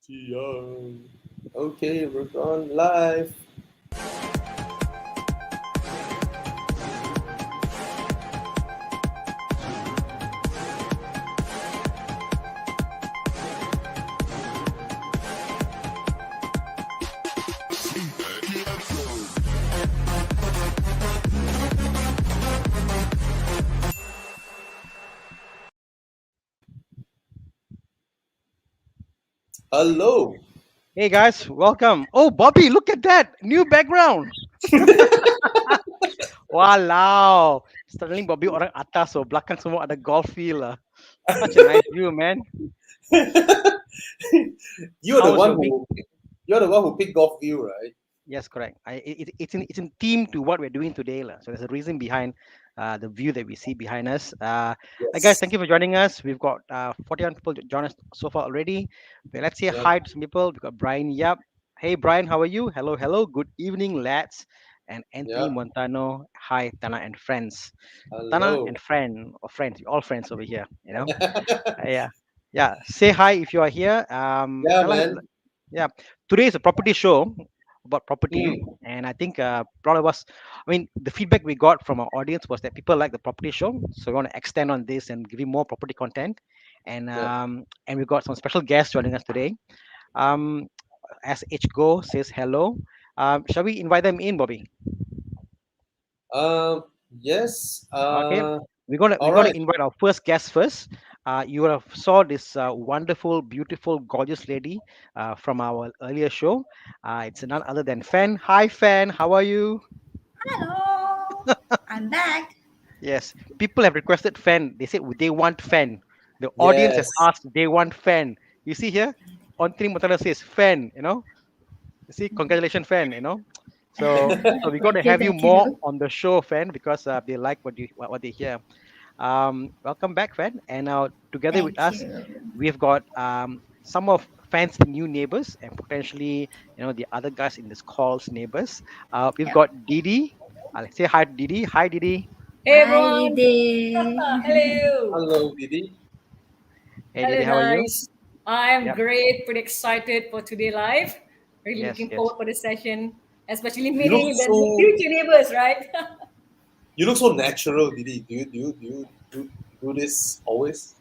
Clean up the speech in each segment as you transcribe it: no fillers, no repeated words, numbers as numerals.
Young. Okay, we're on live. Hello. Hey guys, welcome. Oh, Bobby, look at that new background. Wow. Suddenly Bobby orang atas, so belakang semua ada golf field lah. Such a nice view, man. you're the How was one your week? who you're the one who picked golf view, right? Yes, correct. It's in theme to what we're doing today lah. So there's a reason behind the view that we see behind us. Guys, Yes. thank you for joining us. We've got 41 people join us so far already. Okay, let's say Yeah. hi to some people. We've got Brian Yap. Hey Brian, how are you? Hello, hello. Good evening, lads. And Anthony Yeah. Montano. Hi, Thana and friends. Tana Hello. and friend or friends, all friends over here. Yeah, yeah. Say hi if you are here. Yeah, man. Yeah. Today is a property show about property, Mm. and I think a lot of us. I mean, the feedback we got from our audience was that people like the property show, so we want to extend on this and give you more property content. Yeah. And we got some special guests joining us today. Um, as H Go says hello. Shall we invite them in, Bobby? Um. Yes. Okay, we're gonna All right. invite our first guest first. You would have saw this wonderful, beautiful, gorgeous lady from our earlier show. It's none other than Fan. Hi, Fan. How are you? Hello, I'm back. Yes, people have requested Fan. They said they want Fan. The audience has Yes. asked they want Fan. You see here, on three Mutala says Fan. You see, congratulations, Fan. So we're going to Thank you, have you thank more you. on the show, Fan, because they like what they hear. Welcome back, Fan. And now together with Thank us, you. we've got some of Fan's new neighbors and potentially, the other guys in this call's neighbors. We've Yep. got Didi. I'll say hi to Didi. Hi, Didi. Hey Hi, everyone. Didi. Hello. Hello, Didi. Hey, Hello, Didi. How are you? guys. I'm Yep. great. Pretty excited for today live. Really Yes. looking Yes. forward for the session, especially You look meeting the so future neighbors, right? you look so natural, Didi. Do this always?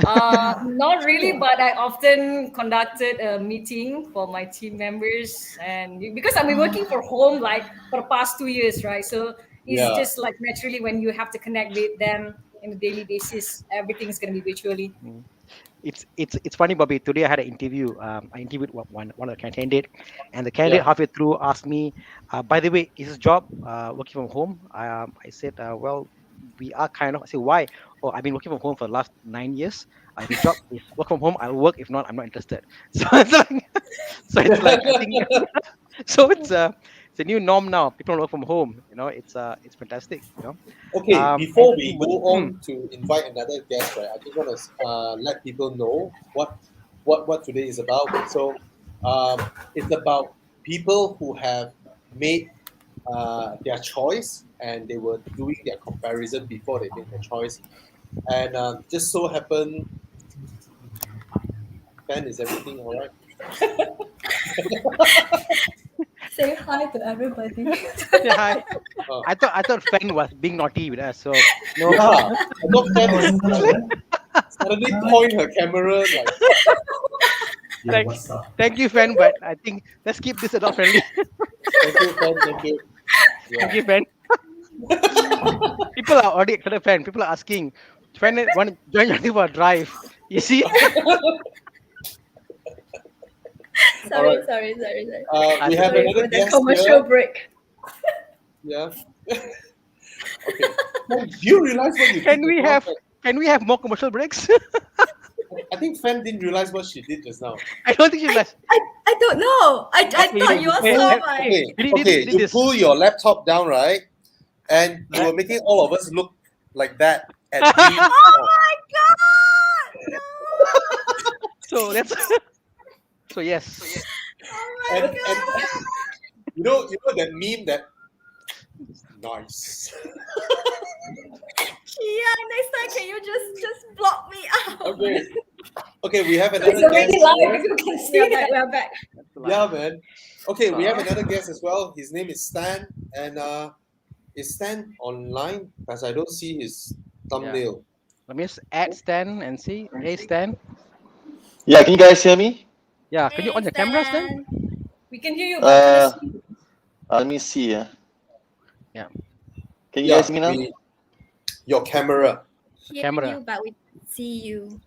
Not really, but I often conducted a meeting for my team members, and because I've been working for home like for the past 2 years, right? So it's Yeah. just like naturally when you have to connect with them on a daily basis, everything's gonna be virtually. Mm. It's funny, Bobby. Today I had an interview. I interviewed one of the candidate, and the candidate Yeah. halfway through asked me, "By the way, is his job working from home?" I said, "Well, we are kind of." I said, "Why?" "Oh, I've been working from home for the last 9 years. If his job is work from home, I'll work. If not, I'm not interested." So it's like I think so. It's a new norm now. People work from home. It's fantastic. Okay, before Anthony, we go mm, on to invite another guest, right? I just want to let people know what today is about. So, it's about people who have made their choice and they were doing their comparison before they made their choice. And just so happened, Ben, is everything all right? Say hi to everybody. say hi. Uh, I thought Fan was being naughty with us. So no. yeah, I thought Ben is like suddenly point her camera like, Thank, thank you, Fan. But I think let's keep this adult friendly. thank you, Ben, thank you. Thank Yeah. you, Fan. People are already excited, Fan. People are asking, Fan, want to join you for a drive? You see? All sorry, right. sorry, sorry, sorry. We That's have okay. Sorry another for the guest commercial here. break. Yeah. Okay. Fan, do you realize what you did Can just we now? have can we have more commercial breaks? I think Fan didn't realize what she did just now. I don't think she I, less. I don't know. I Okay, thought you all hey, saw hey, my. hey, Okay, did okay. did You this. pull your laptop down, right? And you Right? were making all of us look like that at Teams. Oh my god! So that's so yes. Oh And my and god! you know that meme that nice. Yeah, next time can you just block me out? Okay. Okay, we have It's another guest already live. here. If you can see We are back. that. We are back. Yeah, man. Okay, we have another guest as well. His name is Stan, and is Stan online? Because I don't see his thumbnail. Let me just add Stan and see. Hey, Stan. Yeah, can you guys hear me? Yeah, can you on Hey, your camera, Stan? Stan. We can hear you, but cannot Uh, see you. let me see. Yeah, Can you guys Yeah, see me now? your camera. Hear camera. you, but we see you.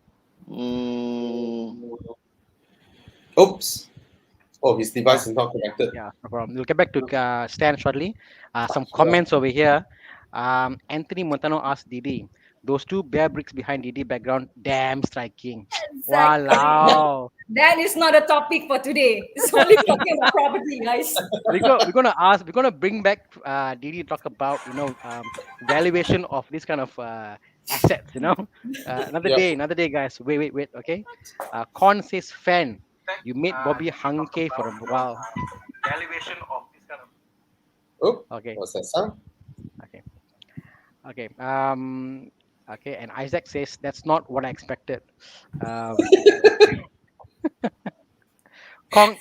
Mm, Oops. Oh, his device is not connected. Yeah, no problem. We'll get back to Stan shortly. Some Sure. comments over here. Anthony Montano asked Didi, those two bear bricks behind Didi background, damn striking. Exactly. Wow. That is not a topic for today. It's only talking about property, guys. We're gonna bring back Didi to talk about valuation of this kind of assets. Yep. Another day, guys. Wait. Okay. Con says fan. You made Bobby Hanke for a while. Valuation of this kind of. Oh, Okay. what's that sound? Okay. Okay. Okay. And Isaac says that's not what I expected. Um, Sorry, Con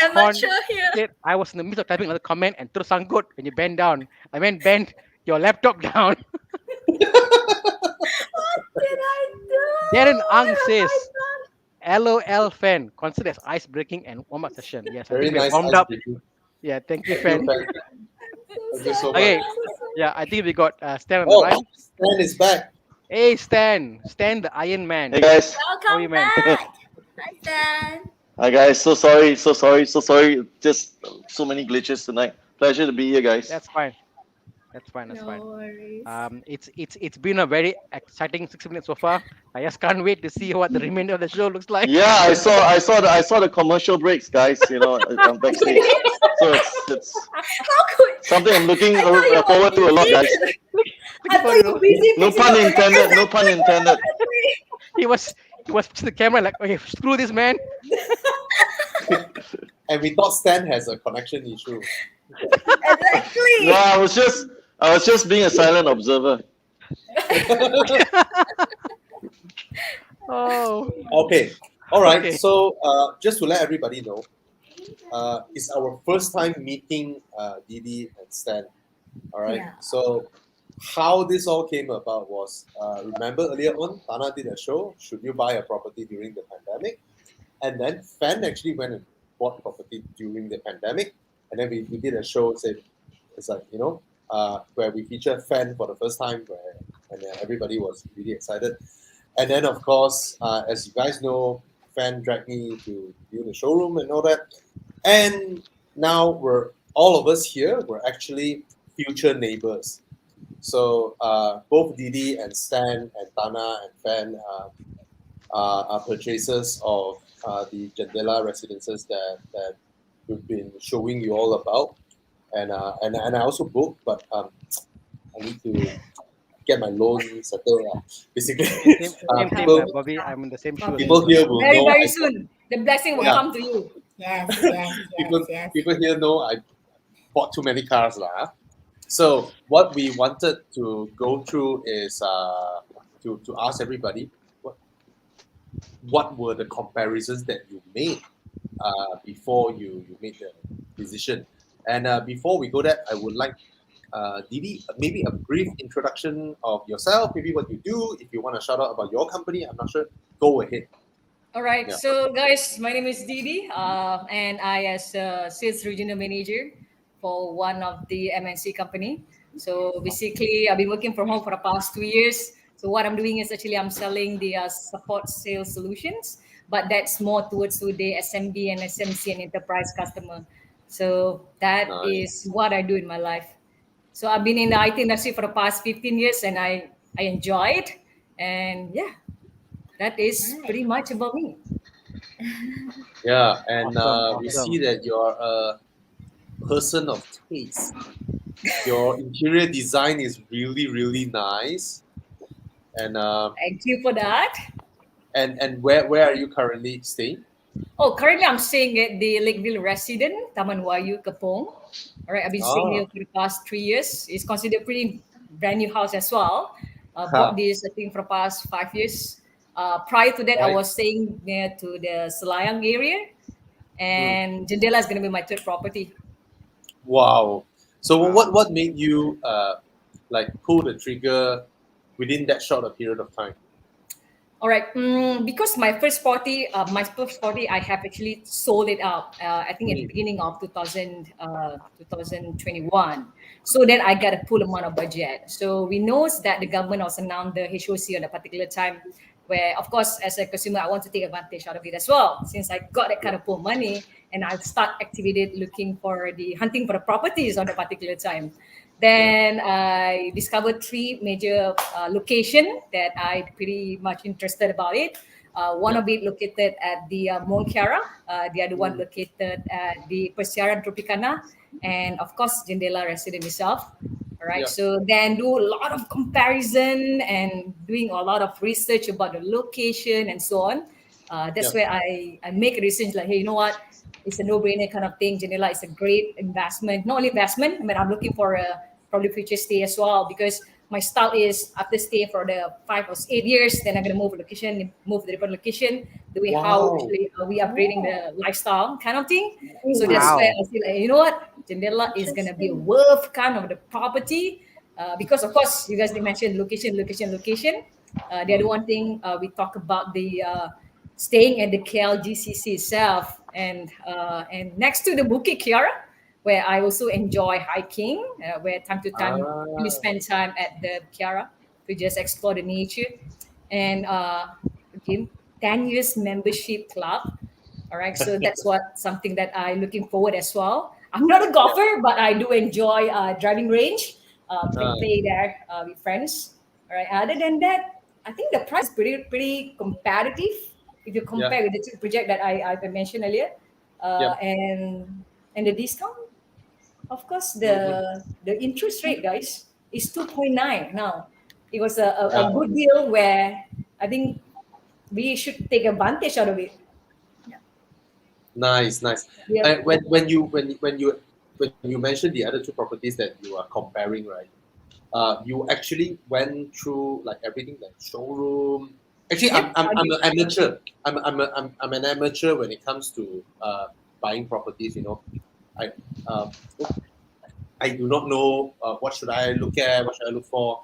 amateur here. said I was in the midst of typing another comment and threw sangkut when you bend down. I meant bend your laptop down. Did I do? Darren What Ang have I says done? LOL fan considered as ice breaking and warm up session. Yes, I Very think we have nice warmed ice up. breaking. Yeah, thank you, Thank you, fan. fan. So Thank you so sorry. much. Okay, I'm so sorry. yeah, I think we got Stan on the Oh, line. Stan is back. Hey, Stan the Iron Man. hey guys. How are you, Welcome man? back. Hi, Stan. Hi guys. So sorry. Just so many glitches tonight. Pleasure to be here, guys. That's fine. That's fine. No worries. It's been a very exciting 6 minutes so far. I just can't wait to see what the remainder of the show looks like. Yeah, I saw the commercial breaks, guys. On backstage. So it's How could something I'm looking I thought you were forward to a lot, busy? guys. I thought you were busy No fixing pun up the intended. No pun intended. he was to the camera like, okay, screw this man. And we thought Stan has a connection issue. Exactly. No, I was just being a silent observer. Oh, Okay. All right. Okay. So just to let everybody know, it's our first time meeting Didi and Stan. All right. Yeah. So how this all came about was, remember earlier on, Thana did a show, Should You Buy a Property During the Pandemic? And then Fan actually went and bought property during the pandemic. And then we did a show, said, it's like, where we featured Fan for the first time, and everybody was really excited. And then, of course, as you guys know, Fan dragged me to view the showroom and all that. And now all of us here, we're actually future neighbors. So both Didi and Stan and Thana and Fan are purchasers of the Jandela residences that we've been showing you all about. And I also booked, but I need to get my loan settled. Basically, same, people, Bobby. I'm in the same shoe. people here will Very, know. very soon. The blessing will Yeah. come to you. Yes. People here know I bought too many cars, lah. So what we wanted to go through is to ask everybody what were the comparisons that you made before you made the decision. And before we go there, I would like Didi, maybe a brief introduction of yourself, maybe what you do. If you want to shout out about your company, I'm not sure. Go ahead. All right. Yeah. So, guys, my name is Didi, and I as a sales regional manager for one of the MNC company. So basically, I've been working from home for the past 2 years. So what I'm doing is actually I'm selling the support sales solutions, but that's more towards to the SMB and SMC and enterprise customer. So that Nice. is what I do in my life. So I've been in the IT industry for the past 15 years, and I enjoy it. And yeah, that is pretty much about me. Yeah, and we Awesome. see that you're a person of taste. Your interior design is really, really nice. And Thank you for that. and where are you currently staying? Oh, currently I'm staying at the Lakeville Resident, Taman Wayu, Kepong. All right, I've been staying here for the past 3 years. It's considered pretty brand new house as well. Huh. Bought this, I think, for the past 5 years. Prior to that, I Right. was staying near to the Selayang area, Mm. and Jendela is going to be my third property. Wow. So Wow. what made you like pull the trigger within that short a period of time? All right. Because my first party, I have actually sold it out. I think at the Mm. beginning of 2021. So then I got a full amount of budget. So we knows that the government also announced the HOC on a particular time, where of course as a consumer I want to take advantage out of it as well. Since I got that Yeah. kind of pool money, and I start activated looking for the hunting for the properties on a particular time. Yeah. Then I discovered three major location that I pretty much interested about it. One Yeah. of it located at the Monkiara, the other one Mm. located at the Persiaran Tropicana, and of course Jendela resident itself. All right, Yeah. so then do a lot of comparison and doing a lot of research about the location and so on. Yeah. That's where I make a decision like, hey, you know what? It's a no-brainer kind of thing. Janela is a great investment. Not only investment, I mean, I'm looking for a probably future stay as well because my style is after stay for the 5 or 8 years, then I'm gonna move location, move to the different location, the way how Wow. actually we upgrading Oh, the lifestyle kind of thing. So that's oh, where Wow. I feel like, you know what, Jendela is gonna be a interesting. worth kind of the property. Because of course you guys did mention location, location, location. The other Mm. one thing we talk about the staying at the KLGCC itself, and next to the Bukit Kiara, where I also enjoy hiking, where time to time really Ah. spend time at the Kiara to just explore the nature, and again 10 years membership club. All right, so that's what something that I looking forward as well. I'm not a Yeah. golfer, but I do enjoy driving range, Ah. play there with friends. All right. Other than that, I think the price is pretty competitive if you Yeah. compare with the two project that I mentioned earlier, Yeah. and the discount. Of course, Mm-hmm. the interest rate, guys, is 2.9 now. It was a Yeah. good deal where I think we should take advantage out of it. Nice. Nice. Yep. When you mentioned the other two properties that you are comparing, right? You actually went through like everything, like showroom. Actually, Yep. I'm an amateur. I'm an amateur when it comes to buying properties. I um, I do not know what should I look at, what should I look for,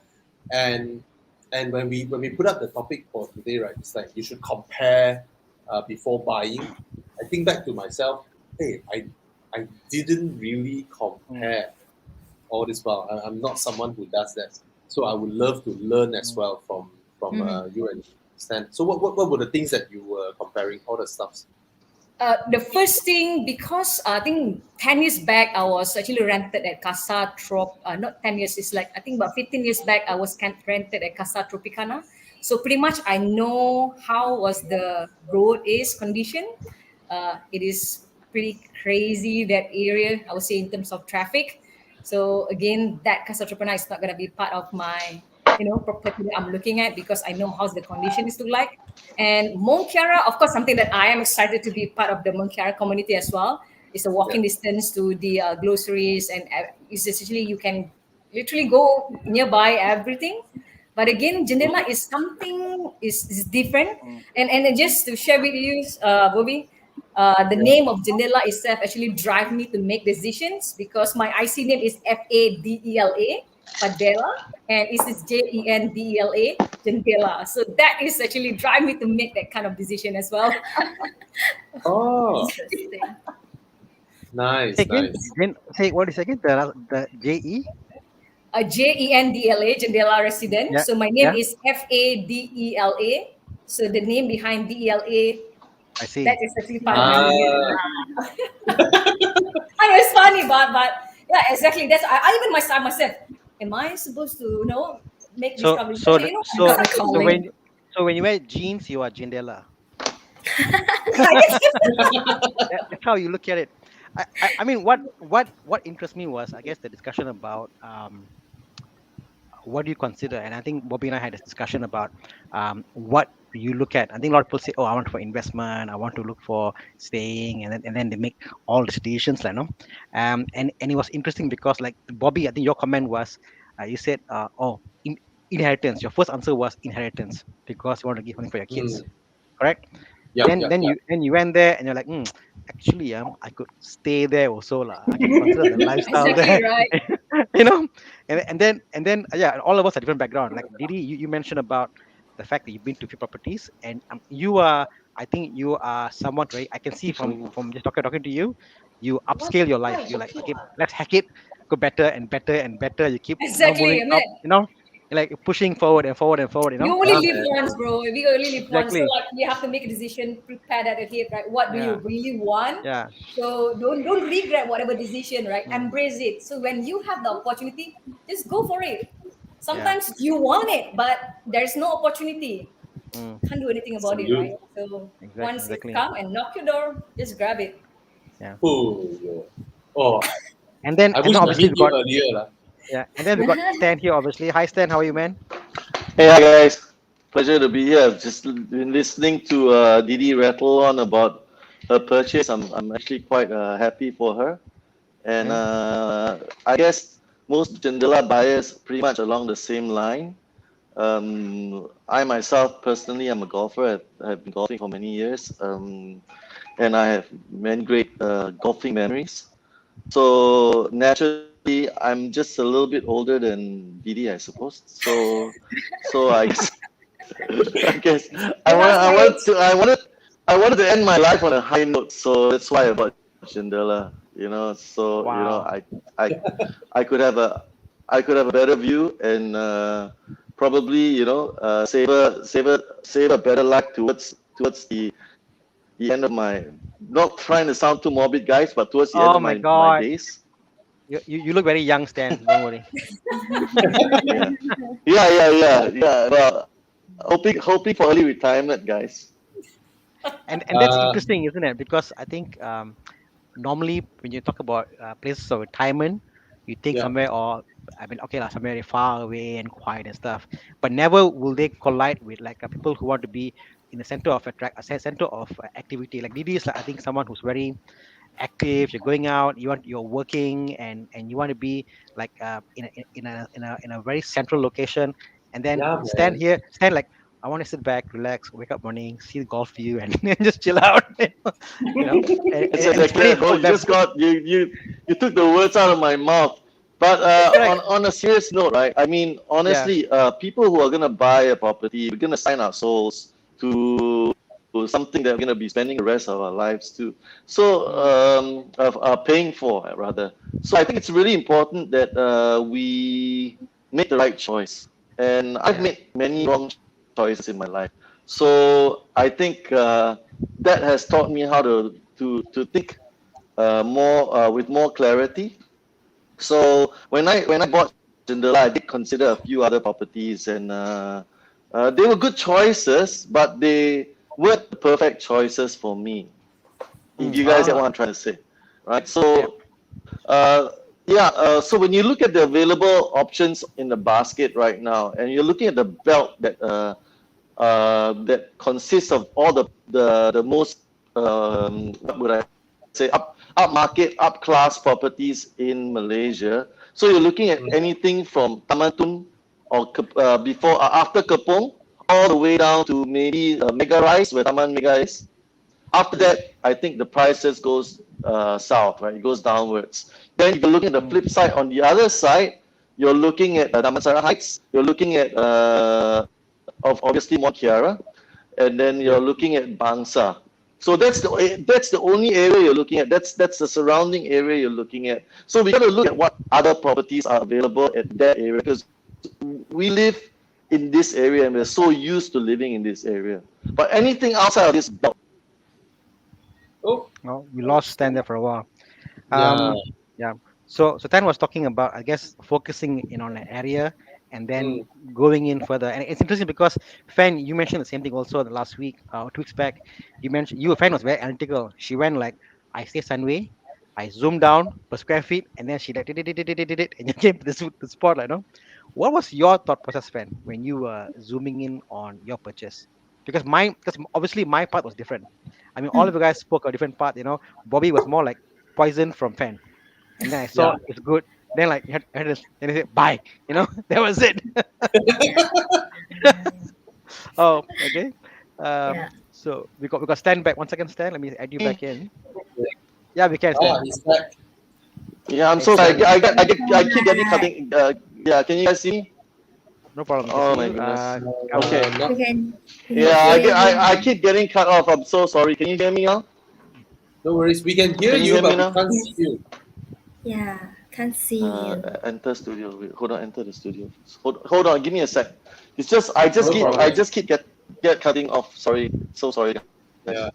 and when we put up the topic for today, right? It's like you should compare before buying. I think back to myself. Hey, I didn't really Mm, compare all this while. I'm not someone who does that. So I would love to learn as mm. well from Mhm. you and Stan. So what were the things that you were comparing? All the stuffs. The first thing, because I think 10 years back, I was actually rented at Casa Trop. Not 10 years, it's like I think about 15 years back, I was rented at Casa Tropicana. So pretty much I know how was the road is condition. It is pretty crazy that area, I would say, in terms of traffic. So again, that Casa Tropicana is not going to be part of my property that I'm looking at because I know how's the condition is look like. And Monkiara, of course, something that I am excited to be part of the Monkiara community as well. It's a Yeah. walking distance to the groceries, and it's essentially you can literally go nearby everything. But again, Mm. Jendela is something is different. Mm. And just to share with you, Bobby, the Yeah. name of Jendela itself actually drive me to make decisions because my IC name is Fadela, Fadela, and it is Jendela, Jendela. So that is actually drive me to make that kind of decision as well. Oh, Interesting. Say nice, again. nice. Say what is again? The JE. Jendela, Jendela resident. Yeah. So my name Yeah. is Fadela. So the name behind DELA, I that see. is actually part of my Ah, name. I know it's funny, but yeah, exactly. That's I even myself. Am I supposed to make this So comment? so But the- I'm so God excited to so know. calling. when you wear jeans, you are Jindela. I guess That's how you look at it. I mean, what interests me was, I guess, the discussion about what do you consider, and I think Bobby and I had this discussion about what you look at. I think a lot of people say, oh, I want for investment, I want to look for staying, and then they make all the decisions, like, no. And it was interesting because, like, Bobby, I think your comment was, you said, oh, inheritance. Your first answer was inheritance because you want to give something for your kids, Mm. correct? Yep, then yep, then yep. you then you went there and you're like, actually, I could stay there also lah. I can consider the lifestyle Exactly there. right. you know and then yeah, all of us are different background. Like Didi, you mentioned about the fact that you've been to few properties, and you are, I think you are someone, right? I can see Keep from something. just talking to you, you What? upscale your Why life. is You're so like, cute? okay, let's hack it, go better and better and better. You keep Exactly. moving I up, mean, like pushing forward and forward and forward, you only Yeah, live man. once, bro. We only live once. So exactly. like we have to make a decision, prepare that ahead, right? What do you Yeah, really want? yeah. So don't regret whatever decision, right? Mm, Embrace it. So when you have the opportunity, just go for it. yeah. Sometimes you want it, but there's no opportunity. Mm, Can't do anything about it, right? Salute. So once it exactly. come and knock your door, just grab it. Yeah. Oh, yo. Oh, I And wish then I obviously meet we you got, earlier. Lah. yeah, and then we got Stan here, obviously. Hi, Stan. How are you, man? Hey, hi guys. Pleasure to be here. I've just been listening to Didi rattle on about her purchase. I'm actually quite happy for her. And Okay. I guess most Jandela buyers pretty much along the same line. I myself personally, I'm a golfer. I've been golfing for many years, and I have many great golfing memories. So naturally, I'm just a little bit older than Didi, I suppose. So I guess I guess You're half my age. I wanted to end my life on a high note. So that's why I bought Jandela. Wow. I I could have a better view and probably save a better life towards the end of my, not trying to sound too morbid, guys, but towards the end Oh of my my God. days. You look very young, Stan. Don't worry. Yeah, yeah. Well, hoping for early retirement, guys. And that's Uh, interesting, isn't it? Because I think normally when you talk about places of retirement, you think yeah, somewhere, or I mean, okay, like somewhere very far away and quiet and stuff. But never will they collide with like people who want to be in the center of center of activity. Like Didi is, like, I think, someone who's very active. You're going out, you're working, and you want to be like in a very central location. And then yeah, stand man. here, stand like, I want to sit back, relax, wake up morning, see the golf view, and, and just chill out. you know It's and it's exactly funny that. Oh, how you that just got you took the words out of my mouth. But correct. on a serious note, right? I mean, Yeah. honestly, people who are gonna buy a property, we're gonna sign our souls to something that we're gonna be spending the rest of our lives to. So Mm, paying for rather. So I think it's really important that we make the right choice. And I've yeah. made many wrong choices in my life. So I think that has taught me how to think more with more clarity. So when I bought Jindala, I did consider a few other properties, and they were good choices, but they weren't the perfect choices for me. If Mm, you guys get Ah, what I'm trying to say, right? yeah. So yeah, so when you look at the available options in the basket right now, and you're looking at the belt that consists of all the most what would I say, upmarket, up class properties in Malaysia. So you're looking at mm, anything from Tamatun or before after Kepong all the way down to maybe Mega Rise where Taman Mega is. After mm, that, I think the prices goes south, right? It goes downwards. Then if you're looking at the Mm, flip side, on the other side, you're looking at Damansara Heights. You're looking at of obviously Mont Kiara, and then you're yep. looking at Bangsa. So that's the only area you're looking at. That's the surrounding area you're looking at. So we got to look at what other properties are available at that area because we live in this area and we're so used to living in this area. But anything outside of this belt, Oh, well, we lost oops. Stan there for a while. Yeah. Yeah. So Tan was talking about, I guess, focusing in on an area and then Mm, going in further. And it's interesting because Fan, you mentioned the same thing also the last week, 2 weeks back. You mentioned your Fan was very analytical. She went like, I stay Sunway, I zoomed down per square feet, and then she like did it, and you came to the spot, like, no. What was your thought process, Fan, when you were zooming in on your purchase? Because obviously my part was different. I mean, all of you guys spoke a different part. Bobby was more like poison from Fan, and then I yeah. saw it's good. Then like you had this, then they say bye. That was it. Oh, okay. Yeah. So we got stand back. 1 second, stand. Let me add you Me? back in. Yeah, we can stand. He's back. Yeah, I'm Hey, so sorry. Stan. I keep getting cutting. Yeah, can you guys see me? No problem. We can Oh see my you. goodness. Okay. Okay. Not, We can Yeah, hear I you. keep getting cut off. I'm so sorry. Can you hear me now? no worries. We can hear Can you you, hear me but we now? can't see Yes. you. Yeah. Can't see you. Enter studio. Wait, hold on. Enter the studio. Hold on. Give me a sec. It's just No I problem. just keep get cutting off. Sorry. So sorry, guys. Yeah,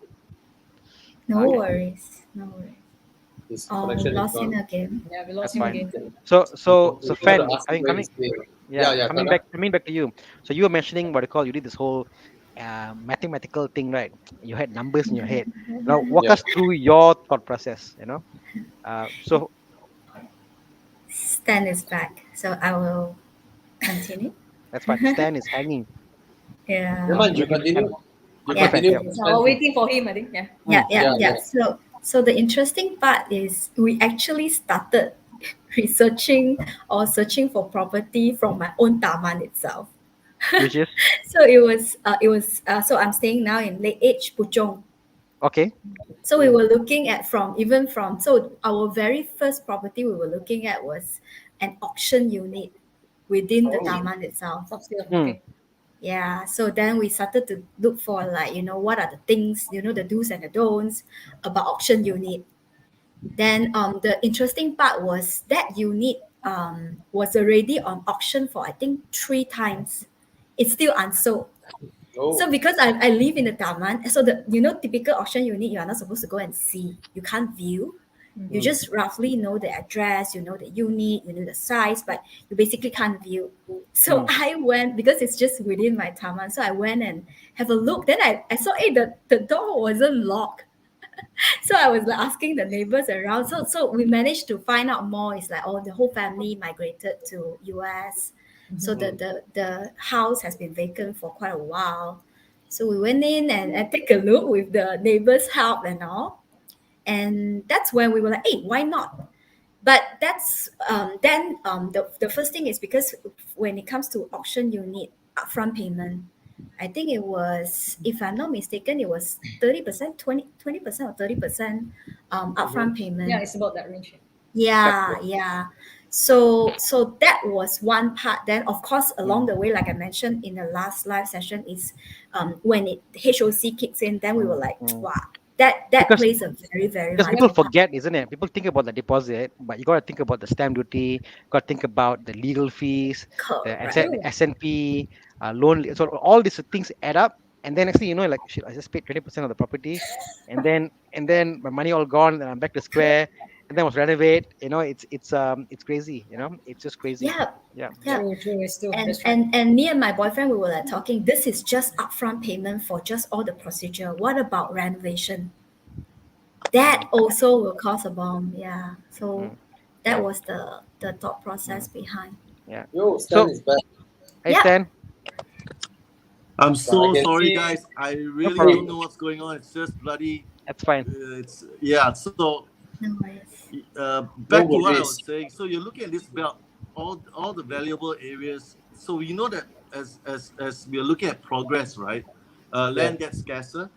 No Okay. worries. No worries. his Oh, we connection is lost him gone. again. Yeah, we That's lost him fine. again. So We gotta Fan, ask I him mean where he's coming. staying. Yeah, Yeah, coming Thana. back, coming back to you. So you were mentioning what you call you did this whole mathematical thing, right? You had numbers in your head. Now walk Yeah. us through your thought process. So Stan is back. So I will continue. that's fine. Stan is hanging. Never Yeah. mind. We You give continue. Stan. You Okay, Yeah. Fan. continue. Yep. with So Stan we're first. waiting for him, I think. Yeah. Yeah, Mm, yeah, Yeah, yeah. yeah. So the interesting part is we actually started researching or searching for property from my own taman itself. which is So so I'm staying now in Lake Age, Puchong. okay. So we Mm. were looking at so our very first property we were looking at was an auction unit within the Oh, taman itself. Upstairs. Mm, Okay. Yeah, so then we started to look for like, what are the things, the do's and the don'ts about auction unit. Then the interesting part was that unit was already on auction for I think 3 times. It's still unsold. oh. So because I live in the Taman, so the typical auction unit you are not supposed to go and see. You can't view. You Mm. just roughly know the address, you know the unit, you know the size, but you basically can't view. So mm, I went because it's just within my Taman. So I went and have a look. Then I saw the door wasn't locked. So I was like asking the neighbors around. So we managed to find out more. It's like the whole family migrated to US. So Mhm. the house has been vacant for quite a while. So we went in and take a look with the neighbors' help and all. And that's when we were like, hey, why not? But that's then the first thing is because when it comes to auction, you need upfront payment. I think it was, if I'm not mistaken, it was 30%, 20% or 30% Mm-hmm. upfront Yeah, payment. it's about that range. yep. Yeah, yeah. So that was one part. Then of course along Mm, the way, like I mentioned in the last live session, is when it HOC kicks in, then we were mm, like, mm. wow, that Because plays a very, very because people vital part. forget, isn't it? People think about the deposit, but you got to think about the stamp duty. Got to think about the legal fees, Correct. the True. S&P, loan. So all these things add up, and then next thing you know, like shit, I just paid 20% of the property, and then my money all gone, and I'm back to square, and then I was renovate. It's crazy. It's just crazy. Yeah, Yeah. yeah. True, true. It's true. and That's right. and and me and my boyfriend we were like talking, this is just upfront payment for just all the procedure. What about renovation? Mm, That also will cost a bomb. Yeah, so mm, that yeah. was the thought process Mm, behind. yeah. Yo, Stan So is back. hey Yeah. Stan, I'm So I so can sorry, see. guys. I no really problem. don't know what's going on. It's just bloody. That's fine. It's yeah. So No worries. No back to what I was worries. saying. So you're looking at this belt, all the valuable areas. So you know that as we are looking at progress, right? Yeah. Land gets scarcer,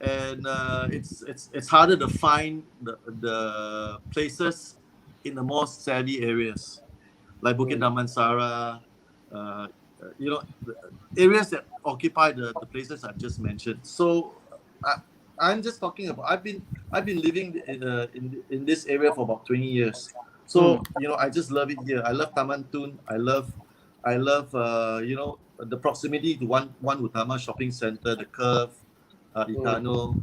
and it's harder to find the places in the more savvy areas like Bukit Mm. Damansara, you know, the areas that occupy the places I've just mentioned. So I, I'm just talking about I've been living in this area for about 20 years. Mm, So I just love it here. I love Taman Tun. I love the proximity to one Utama shopping center, the Curve, Mm. Itano,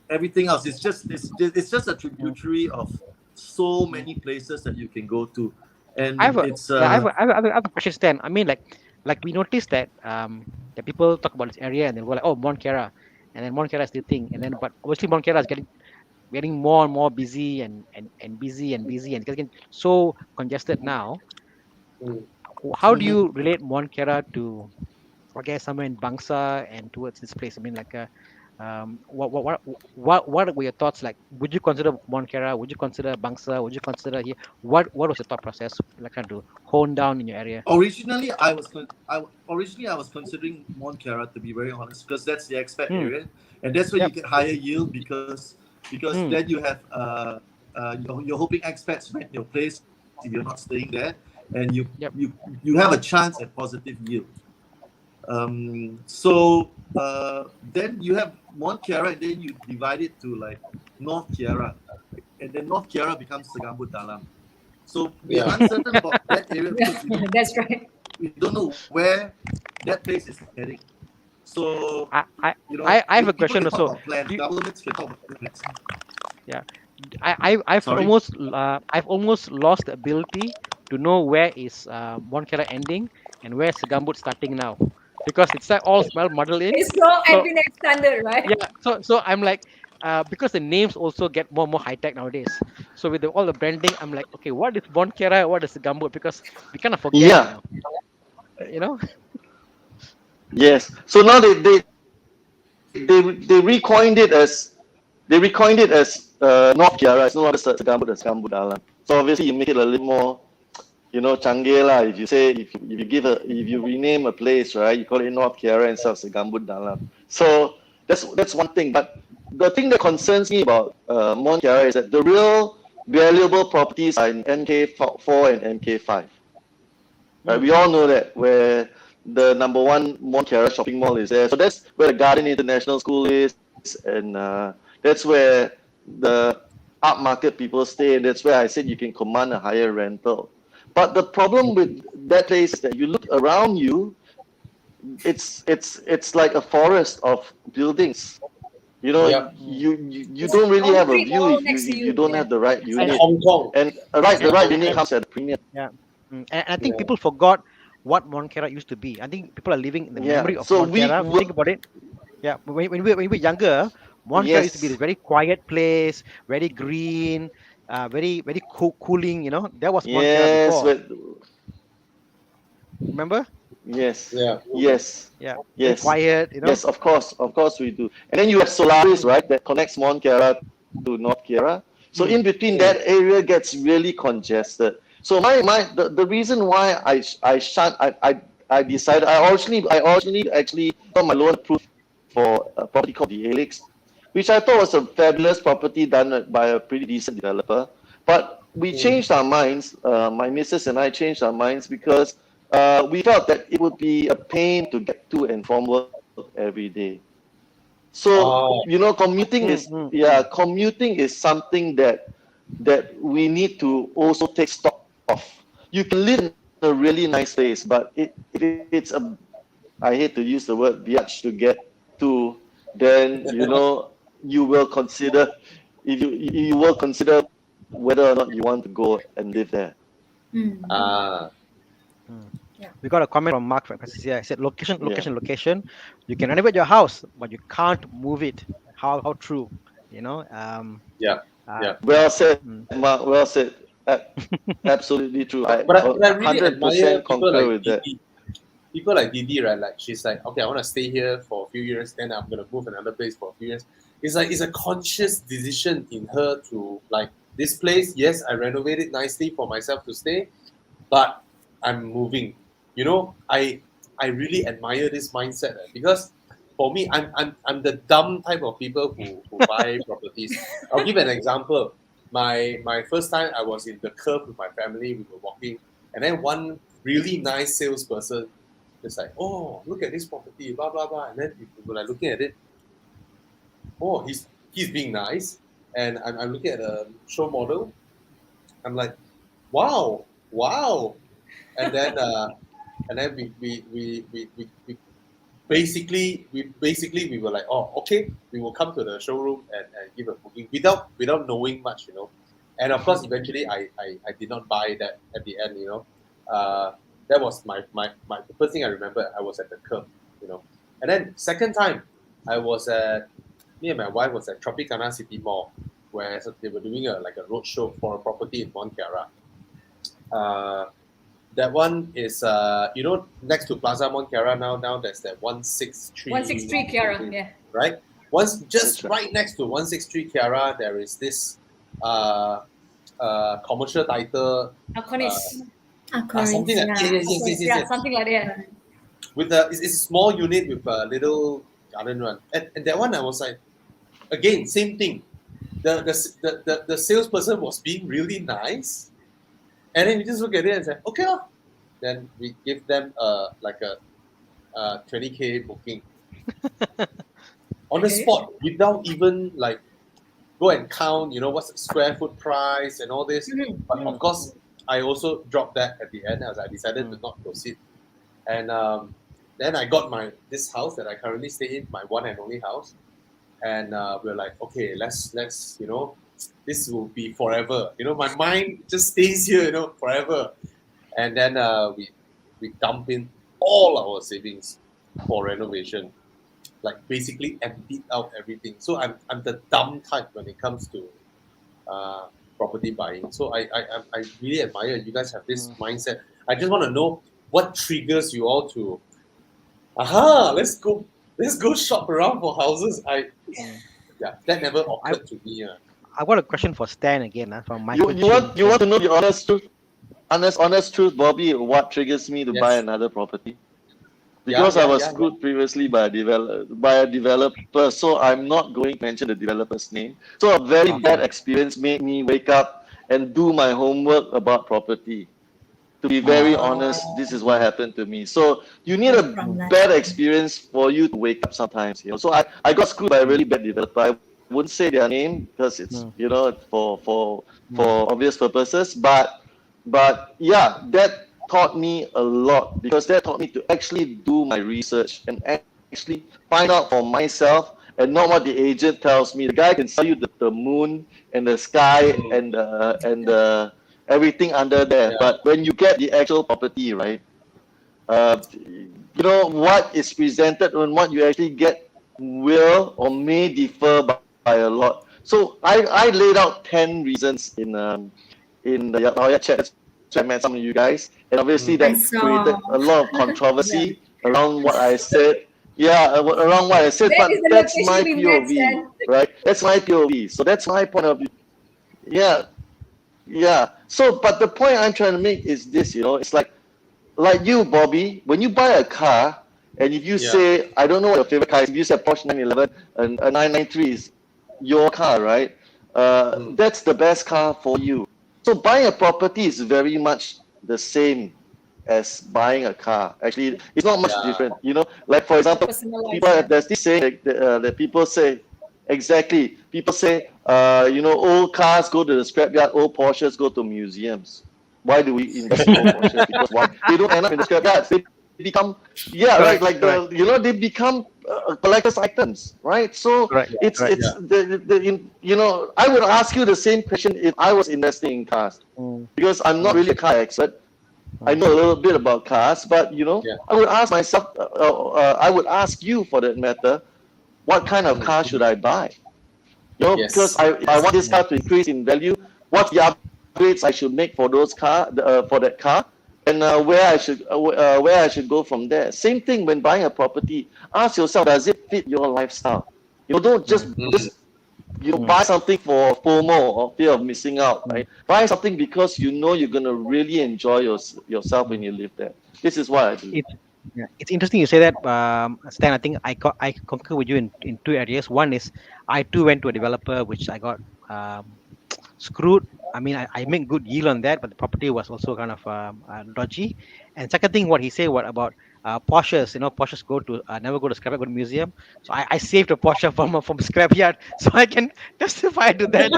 everything else. It's just a mm, tributary of so mm. many places that you can go to, I have and a it's yeah, I have a question, Stan. I mean, like we noticed that people talk about this area and they go like, oh, Mount Kera, and then Mount Kera is the thing, and then but obviously Mount Kera is getting more and more busy and busy and busy and it's getting so congested now. Mm. How do Mhm. you relate Mount Kera to, I guess, somewhere in Bangsa and towards this place? I mean, like What were your thoughts like? Would you consider Monkera? Would you consider Bangsa? Would you consider here? What was your thought process like trying to hone down in your area? Originally I was considering Mont Kiara, to be very honest, because that's the expat Hmm. area, and that's where you Yep. get higher yield because Hmm. then you have you're hoping expats rent your place if you're not staying there, and Yep. you have a chance at positive yield. So then you have Mont Kiara, and then you divide it to like North Kiara, and then North Kiara becomes Segambut Dalam. So we are Yeah. uncertain about that area because That's right. we don't know where that place is heading. So I I I have a people question can talk also. about plans. Do you, Governments can talk about plans. yeah, Sorry. I've almost lost the ability to know where is Monkera ending and where Segambut starting now, because it's like all smell muddled in. It's so So Equinix standard, right? yeah, so I'm like, because the names also get more and more high tech nowadays. So with all the branding, I'm like, okay, what is Monkera? What is Segambut? Because we kind of forget, Yeah. you know. Yes. So now they recoined it as North Kiara. It's no longer Segambut Dalam. So obviously you make it a little more, canggih lah. If you say if you rename a place, right, you call it North Kiara instead of Segambut Dalam. So that's one thing. But the thing that concerns me about Mont Kiara is that the real valuable properties are in MK4 and MK5. Right? We Mm. all know that where the number one Mont Kiara shopping mall is there. So that's where the Garden International School is, and that's where the upmarket people stay, and that's where I said you can command a higher rental. But the problem with that place is that you look around you, it's like a forest of buildings. Yep. Mm. You It's don't really have a concrete view all if next to you you. don't Yeah. have the right It's like unit. Hong Kong. And It's the like right Hong unit Kong. comes at a premium. Yeah. And I think Yeah. people forgot what Monkera used to be. I think people are living in the Yeah. memory of So Monkera. If you think about it, yeah, when we were younger, Monkera used to be this yes, very quiet place, very green, very cooling. That was Monkera yes, before. but Remember? yes, Yeah. yes, Yeah, very yes, quiet. yes. Of course we do. And then you have Solaris, right, that connects Mont Kiara to North Kiara. So Mm, in between Mm. that area gets really congested. So the reason why I shut I decided I originally actually got my loan approved for a property called the Helix, which I thought was a fabulous property done by a pretty decent developer. But we Mm. changed our minds. My missus and I changed our minds because we felt that it would be a pain to get to and from work every day. So Oh. commuting is something that we need to also take stock of. You can live in a really nice place, but if it's I hate to use the word biatch to get to, then you will consider if you will consider whether or not you want to go and live there. Mm. Ah. mm. Yeah. We got a comment from Mark Francis here. I said, location, Yeah. location, location. You can renovate your house, but you can't move it. How true? You know. Yeah. Uh, Yeah. yeah. Well said, Mm. Mark. Well said. Absolutely true. I But I really admire 100% people concur like with that. Didi. People like Didi, right? Like she's like, okay, I want to stay here for a few years, then I'm gonna move another place for a few years. It's like it's a conscious decision in her to like this place. Yes, I renovate it nicely for myself to stay, but I'm moving. I really admire this mindset because for me, I'm the dumb type of people who buy properties. I'll give an example. My first time I was in the curve with my family, we were walking, and then one really nice salesperson is like, oh, look at this property, blah blah blah. And then we were like looking at it, oh, he's being nice. And I'm looking at a show model. I'm like, wow, wow. And then we basically we were like, oh, okay, we will come to the showroom and give a booking without knowing much. And of course, eventually I did not buy that at the end. Uh, that was my the first thing I remember. I was at the curb. And then second time, I was at me and my wife was at Tropicana City Mall, where they were doing like a road show for a property in Mont Kiara. Uh, that one is next to Plaza Mont Kiara now there's that 163 163 Kiara. Yeah. right? Once just That's right. right next to 163 Kiara, there is this uh, commercial title, uh, Alconis. something Aquarius, like yeah. yes, yes, yes, yes, Alconis. yes, Yeah, yes. something like that. With it's a small unit with a little garden one, and that one I was like, again, same thing. The salesperson was being really nice, and then we just look at it and say, okay, lah. Then we give them like a 20K booking on the Okay. spot without even like go and count, what's the square foot price and all this. Mhm. But of Mm, course, I also dropped that at the end as I decided to mm, not proceed. And then I got this house that I currently stay in, my one and only house. And we're like, okay, let's this will be forever. My mind just stays here, forever. And then we dump in all our savings for renovation, like basically emptied out everything. So I'm the dumb type when it comes to uh, property buying. So I really admire you guys have this mm, mindset. I just want to know what triggers you all to aha, let's go shop around for houses. mm. Yeah, that never I occurred to me. I got a question for Stan again, from You Michael you Chin want you here. want to know the honest truth? Honest truth, Bobby. What triggers me to buy Yes. another property? Yeah, Because I yeah, was yeah, yeah. screwed previously by a developer, so I'm not going to mention the developer's name. So a very Okay. bad experience made me wake up and do my homework about property. To be very Mm, honest, this is what mm, happened to me. So you need a Learn from last bad time. experience for you to wake up sometimes. So I got screwed by a mm, really bad developer. I wouldn't say their name because it's mm, for mm, obvious purposes. But yeah, that taught me a lot because that taught me to actually do my research and actually find out for myself and not what the agent tells me. The guy can sell you the moon and the sky Mm, and everything under there. yeah. But when you get the actual property, right? What is presented and what you actually get will or may differ by a lot. So I laid out 10 reasons in the Yaya chat. That's where I met some of you guys, and obviously Mm, that I created saw. a lot of Yeah. controversy around what I said. Yeah, around what I said, That is but the that's my location we met, POV, Stan. right? That's my POV. So that's my point of view. Yeah, yeah. So, but the point I'm trying to make is this, it's like you, Bobby, when you buy a car, and if you yeah. say, I don't know what your favorite car is, if you say Porsche 911 and a 993 is your car, right? Mm, That's the best car for you. So buying a property is very much the same as buying a car. Actually, it's not much yeah. different. Like for It's example, personalized, people yeah. there's this saying that people say exactly. People say, old cars go to the scrapyard, old Porsches go to museums. Why do we invest in old Porsches? Because why? They don't end up in the scrapyards. They become, yeah, right. Like correct, correct, they become collector's items, right? So correct, correct. it's Yeah. I would ask you the same question if I was investing in cars Mm, because I'm not mm, really a car expert. I mm, know a little bit about cars, but Yeah. I would ask myself, I would ask you for that matter, what kind of Mm, car should I buy? Because yes. if I Yes. want this mm, car to increase in value, what's the upgrades I should make for for that car, and where I should go from there. Same thing when buying a property. Ask yourself, does it fit your lifestyle? Don't just mm, Mm, mm, buy something for FOMO or fear of missing out, mm, right? Buy something because you're gonna really enjoy yourself when mm. you live there. This is what I believe. It's yeah, it's interesting you say that, Stan. I think I concur with you in two areas. One is I too went to a developer which I got screwed. I mean, I make good yield on that, but the property was also kind of dodgy. And second thing, what he said, what about Porsches? Porsches never go to scrapyard, go to museum. So I saved a Porsche from scrapyard, so I can testify to that.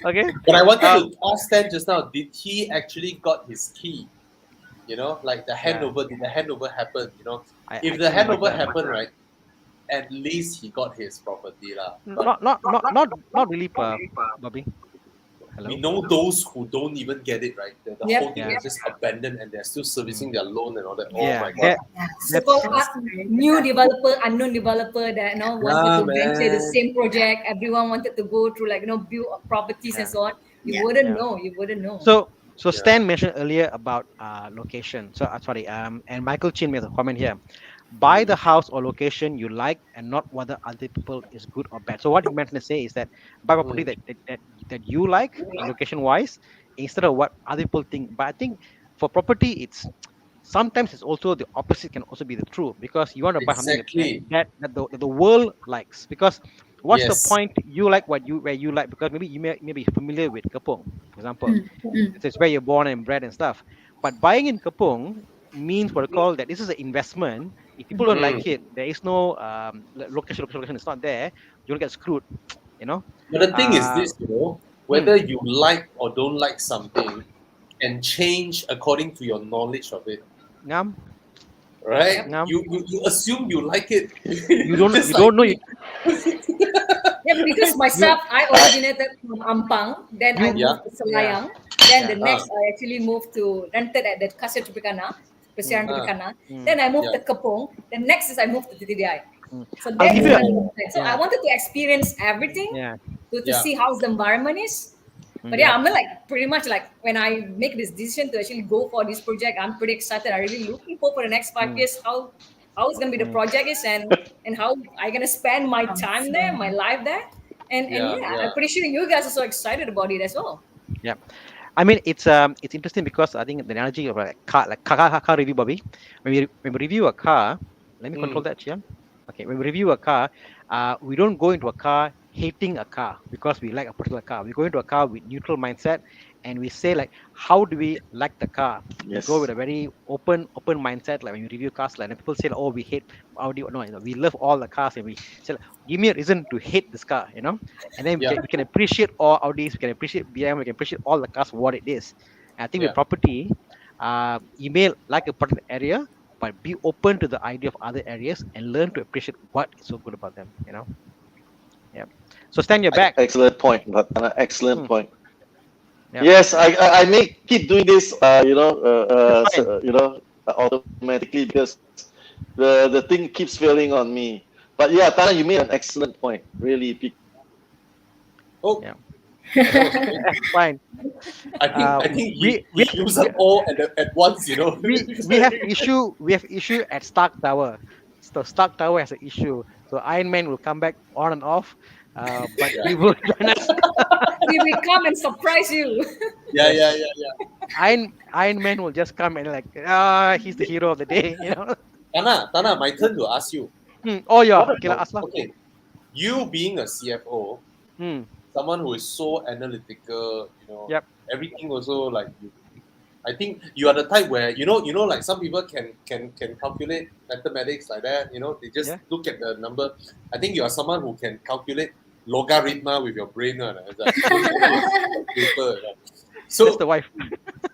Okay. but I wanted Um, to ask Stan just now, did he actually got his key? Like the yeah, handover, did the handover happen? I If the think it might handover have. happened, right, at least he got his property lah. But Not really, Bobby. we Hello. know those who don't even get it, right? The Yep. whole thing Yeah. is just abandoned and they're still servicing Mm. their loan and all that. Oh Yeah. my god. Yes, That's So-called that's very new difficult. developer, unknown developer that wanted Yeah, to venture the man. same project. Everyone wanted to go through build properties and yeah. so on. You Yeah. wouldn't Yeah. know. You wouldn't know. So Yeah. Stan mentioned earlier about location. So sorry. And Michael Chin made a comment here. buy the house or location you like and not whether other people is good or bad. So what he meant to say is that buy property Mm. that you like location wise instead of what other people think. But I think for property it's sometimes it's also the opposite can also be the true, because you want to buy something Exactly. that the world likes. Because what's the Yes. point you like what you where you like, because maybe you may be familiar with Kapong, for example. It's where you're born and bred and stuff. But buying in Kapong means what I call that this is an investment. If people don't like Mm. it, there is no location is not there, you'll get screwed, you know. But the thing is Uh, this, whether hmm, you like or don't like something can change according to your knowledge of it, ngam, right? Yep. ngam. You assume you like it, just You like don't know me. Yeah, because you myself, I I, originated from Ampang, then I you Yeah. moved to yeah Selayang, then the yeah Ah. next I actually moved to rented at the Kasir Tropicana, Pesiaran mm, Ah. Tropicana, mm, then I moved Yeah. to Kepong, the next is I moved to TTDI. mm. So I'll that give is you a my Oh. plan. So I yeah wanted to experience everything yeah to Yeah. see how the environment is. But mm, yeah, Yeah. I'm like pretty much like when I make this decision to actually go for this project, I'm pretty excited. I really looking for the next five mm, years how it's gonna be the mm, project is and how I gonna spend my time there, my Awesome. life there. And Yeah. yeah, Yeah. I'm pretty sure you guys are so excited about it as well. yeah. I mean, it's interesting because I think the analogy of a car, like car review, Bobby. When we review a car, let me control Mm. that, yeah. Okay, when we review a car, we don't go into a car hating a car because we like a particular car. We go into a car with neutral mindset, and we say like, how do we like the car? We go with yes. a very open mindset. Like when you review cars, like and people say, like, oh, we hate Audi. No, we love all the cars, and we say, like, give me a reason to hate this car, and then Yeah. we can appreciate all Audis, we can appreciate BM, we can appreciate all the cars what it is. And I think with Yeah. property, you may like a particular area, but be open to the idea of other areas and learn to appreciate what is so good about them. Yeah. So stand your back. Excellent point, but excellent Hmm. point. Yeah. Yes, I may keep doing this, That's fine. automatically because the thing keeps failing on me. But yeah, Tana, you made an excellent point. Really, Oh, Yeah. that was great. That's fine. I think We he we have to, used up all at once. we have issue at Stark Tower. So Stark Tower has an issue. So Iron Man will come back on and off, but Yeah. he will join us. We will come and surprise you. Yeah. Yes, Yeah. Yeah. Yeah. Iron Man will just come and like he's the hero of the day. Tana, my turn to ask you. Oh yeah, What okay lah, about ask lah. okay? You being a CFO, Hmm. someone who is so analytical, Yep. everything also like you. I think you are the type where like some people can calculate mathematics like that. They just Yeah. look at the number. I think you are someone who can calculate logarithm with your brain. It's like you don't need a paper. That's the So wife.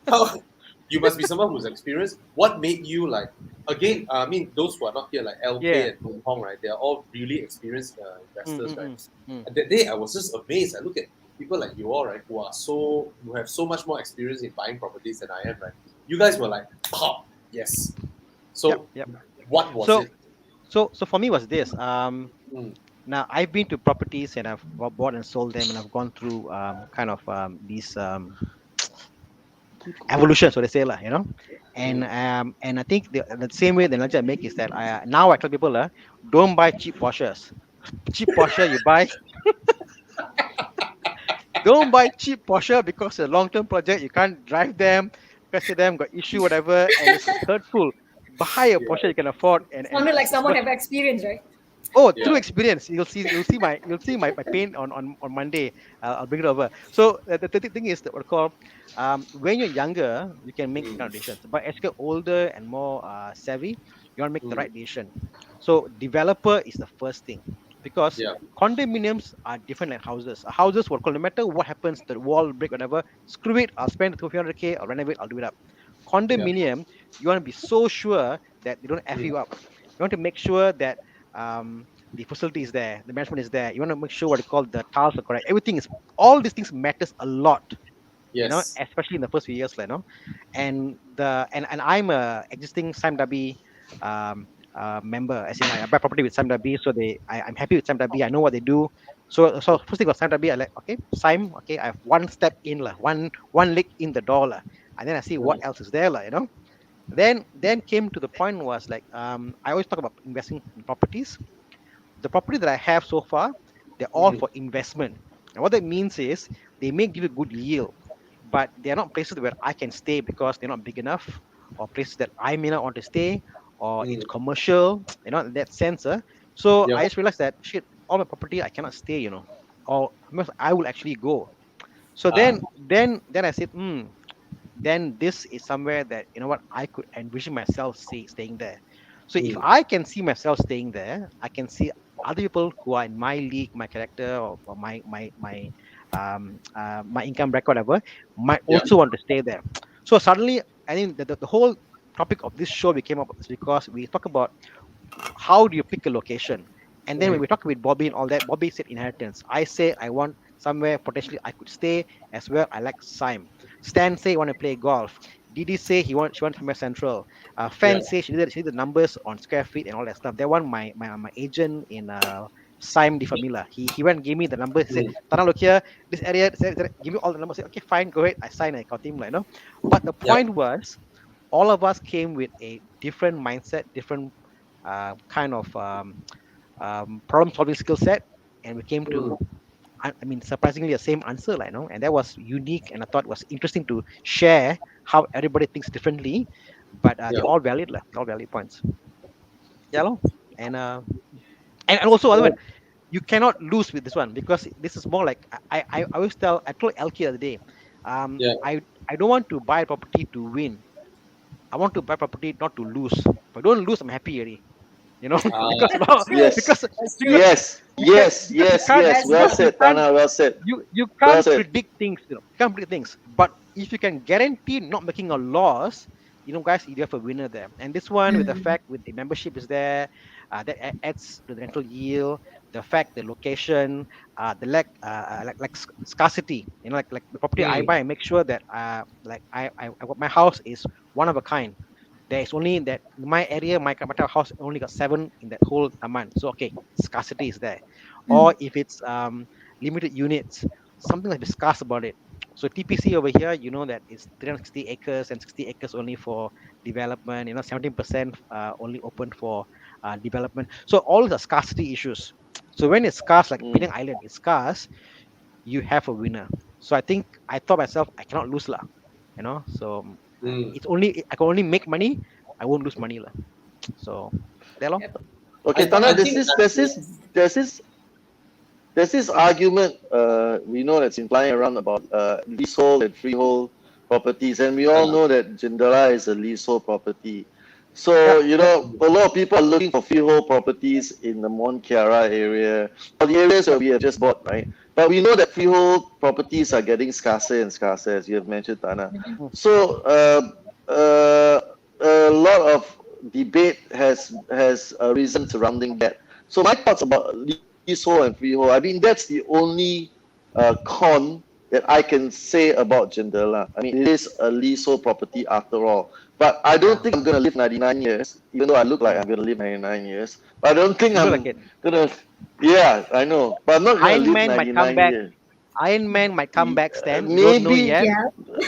how you must be someone who's experienced. What made you like again? I mean, those who are not here, like LK Yeah. and Boon Hong, right? They are all really experienced Mm, investors, mm, right? mm, mm. And that day, I was just amazed. I look at people like you all, right, who have so much more experience in buying properties than I am, right? You guys were like, pop, yes. Yep. So, Yep. what was So it? so for me was this. Mm, Now I've been to properties and I've bought and sold them, and I've gone through kind of these evolution, so they say lah. mm. And I think the same way the analogy I make is that now I tell people don't buy cheap Porsches. Cheap Porsche you buy, don't buy cheap Porsche because it's a long term project. You can't drive them, because of them got issue whatever, and it's hurtful. Buy a Yeah, Porsche you can afford, and Sounded like it's someone much. have experience, right? Oh, through yeah, experience, you'll see my pain on Monday. I'll bring it over. So the thing is that what I call when you're younger, you can make the kind of mm, decisions. But as you get older and more savvy, you want to make the mm, right decision. So developer is the first thing, because yeah, condominiums are different like houses. Houses will call no matter what happens, the wall break, whatever. Screw it. I'll spend 200K. I'll renovate. I'll do it up. yeah, Condominium, you want to be so sure that they don't f mm, you up. You want to make sure that the facility is there, the management is there. You want to make sure what you call the tiles are correct. Everything is all these things matters a lot, yes, especially in the first few years, and I'm a existing Sam Dhabi member, as in I buy property with Sam Dhabi, so I'm happy with Sam Dhabi. I know what they do. So first thing was Sam Dhabi. I like, okay, Sam, okay, I have one step in lah, one leg in the door lah, and then I see what mm, else is there lah, Then came to the point was like I always talk about investing in properties. The property that I have so far, they're all Mm, for investment. And what that means is they may give a good yield, but they're not places where I can stay because they're not big enough, or places that I may not want to stay, or it's mm, commercial, in that sense. So yeah. I just realized that shit, all my property I cannot stay, or I will actually go. So Ah, then I said, then this is somewhere that what I could envision myself staying there. So if mm, I can see myself staying there, I can see other people who are in my league, my character, or my income record, whatever, might yeah. also want to stay there. So suddenly, I think the whole topic of this show became up is because we talk about how do you pick a location? And then when Mm, we talk with Bobby and all that, Bobby said inheritance. I say I want somewhere potentially I could stay as well. I like Sime. Stan say he want to play golf. Didi say she wants somewhere central. yeah. Fan say she did the numbers on square feet and all that stuff. That one my agent in Sime de Famila. He went and gave me the numbers. He said, Mm, Tana, look here, this area, give me all the numbers. I said, okay, fine, go ahead. I sign I got him, But the yeah. point was all of us came with a different mindset, different kind of problem solving skill set, and we came Mm, to I mean surprisingly the same answer, and that was unique, and I thought was interesting to share how everybody thinks differently, but yeah. they're all valid, all valid points. Yeah, lor. and uh, and also other one, So, you cannot lose with this one because this is more like I always I told LK the other day, yeah. I don't want to buy a property to win. I want to buy property not to lose. If I don't lose, I'm happy already. Because Ah, Yes, because That's true. because yes, because yes, because you yes, can't yes. That's Well because true. you said, can't Tana. Well said. you Well can't said. predict things, you can't predict things. But if you can guarantee not making a loss, guys, you have a winner there. And this one, with the Mm. fact with the membership is there, that adds to the rental yield. The fact, the location, the lack, like scarcity. Like the property I mm, buy, I make sure that like my house is one of a kind. There is only that in my area, my type of house only got 7 in that whole amount. So okay, scarcity is there. Mm. Or if it's limited units, something like discuss about it. So TPC over here, that it's 360 acres and 60 acres only for development. 17% only open for development. So all the scarcity issues. So when it's scarce, like Mm, Penang Island, it's scarce, you have a winner. So I thought myself, I cannot lose lah. So mm. it's only I can only make money. I won't lose money lah. So there lor. Yep. okay, Tana. I There's think this, there's this, there's this, there's this argument. We know that's been flying around about leasehold and freehold properties, and we all uh, know that Jindala is a leasehold property. Yeah. So Yep. a lot of people are looking for freehold properties in the Mont Kiara area, or the areas where we have just bought, right? But we know that freehold properties are getting scarcer and scarcer, as you have mentioned, Tana. Mhm. Mm. So a lot of debate has arisen surrounding that. So my thoughts about leasehold and freehold, I mean, that's the only con that I can say about Jindala. I mean, it is a leasehold property after all. But I don't yeah. think I'm going to live 99 years, even though I look like Mm. I'm going to live 99 years. But I don't think You look like I'm it. going to, yeah, I know. But I'm not going to Iron live Man might come 99 back. years. Iron Man might come back, Stan. We don't know Maybe, yet. Yeah.